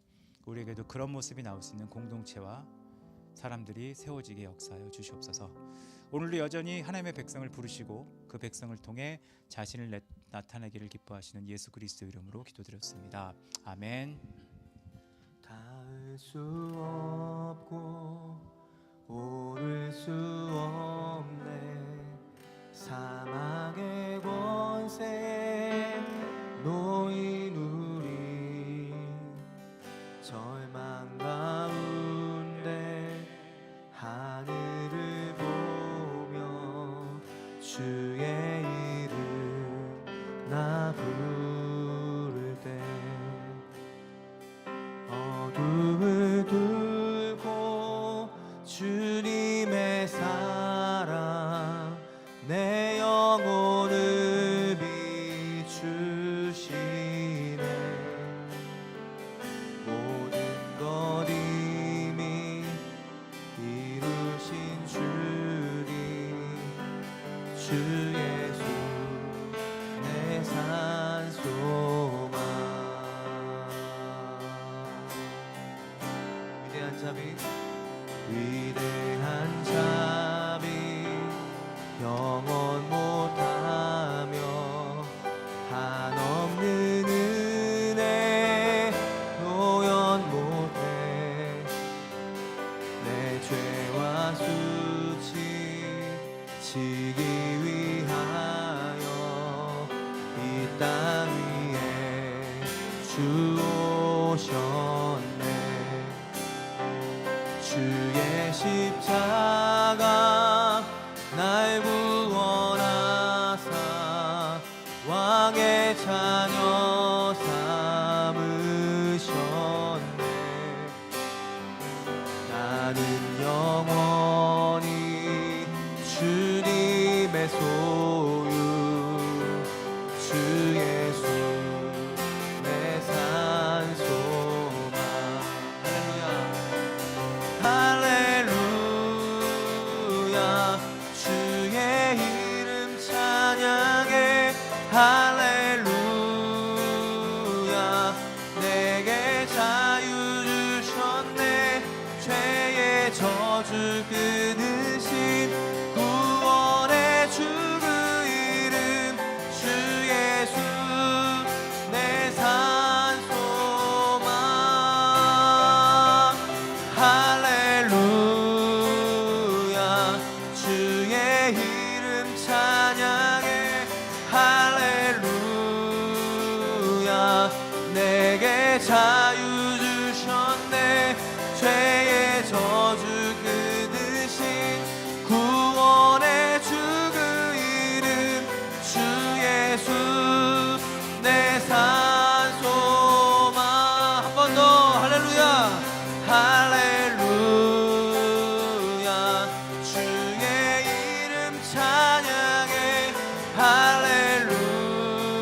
우리에게도 그런 모습이 나올 수 있는 공동체와 사람들이 세워지게 역사하여 주시옵소서. 오늘도 여전히 하나님의 백성을 부르시고 그 백성을 통해 자신을 나타내기를 기뻐하시는 예수 그리스도 이름으로 기도드렸습니다. 아멘. 닿을 수 없고 오를 수 없네. 사막의 권세 놓인 우리 절망 가운데 하늘을 보며 주의 이름 나 부를 때 어둠을 뚫고 주님의 사랑 내 영혼을 비추시네. 모든 것 이미 이루신 주님 주 예수 내 산소망. 위대한 자비 위대한 자비 영원 못하며 한없는 은혜 노연 못해 내 죄와 수치 지기 위하여 이 땅 위에 주 오셨네. 주의 십자가 날 구원하사 왕의 자녀 삼으셨네. 나는 영원히 주님의 소유 주 예수 내 산소망. 할렐루야 주의 이름 찬양해. 할렐루야 내게 자유 주셨네. 죄의 저주 끊으신 구원의 주 그 이름 주 예수 내 산소망. 할렐루야 주의 이름 찬양해. 할렐루야 내게 자유 주셨네. 죄의 저주 끊으신 구원의 주 그 이름 주 예수 내 산소망. 한 번 더 할렐루야. 할렐루야 주의 이름 찬양해.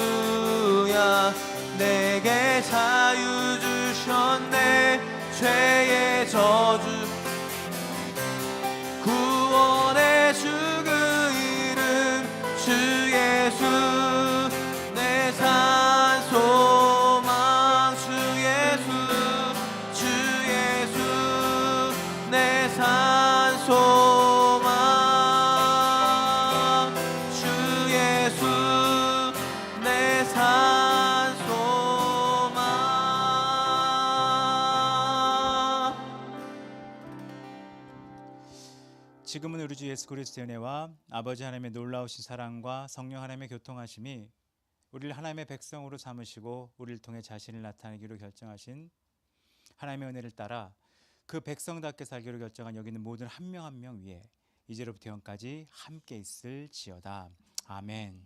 할렐루야 내게 자유 주셨네. 죄의 저주 구원의 주 그 이름 주 예수 내 산소망. 주 예수 주 예수 내 산소망. 주 예수 내 산소망. 지금은 우리 주 예수 그리스도의 은혜와 아버지 하나님의 놀라우신 사랑과 성령 하나님의 교통하심이 우리를 하나님의 백성으로 삼으시고 우리를 통해 자신을 나타내기로 결정하신 하나님의 은혜를 따라 그 백성답게 살기로 결정한 여기 있는 모든 한 명 한 명 위에 이제로부터 영까지 함께 있을지어다. 아멘.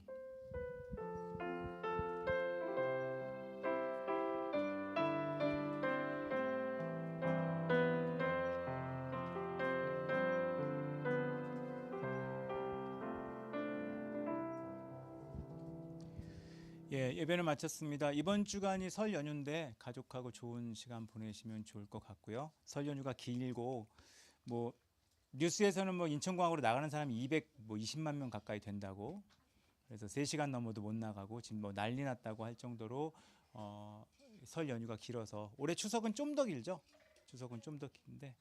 예배를 마쳤습니다. 이번 주간이 설 연휴인데 가족하고 좋은 시간 보내시면 좋을 것 같고요. 설 연휴가 길고 뉴스에서는 인천공항으로 나가는 사람이 20만 명 가까이 된다고 그래서 3시간 넘어도 못 나가고 지금 뭐 난리 났다고 할 정도로 설 연휴가 길어서 올해 추석은 좀 더 길죠. 추석은 좀 더 긴데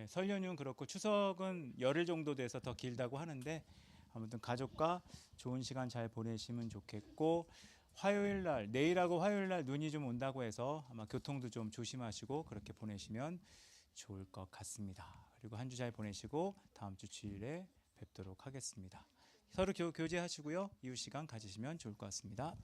설 연휴는 그렇고 추석은 열흘 정도 돼서 더 길다고 하는데 아무튼 가족과 좋은 시간 잘 보내시면 좋겠고 화요일 날 내일하고 화요일 날 눈이 좀 온다고 해서 아마 교통도 좀 조심하시고 그렇게 보내시면 좋을 것 같습니다. 그리고 한 주 잘 보내시고 다음 주 주일에 뵙도록 하겠습니다. 서로 교제하시고요. 이웃 시간 가지시면 좋을 것 같습니다.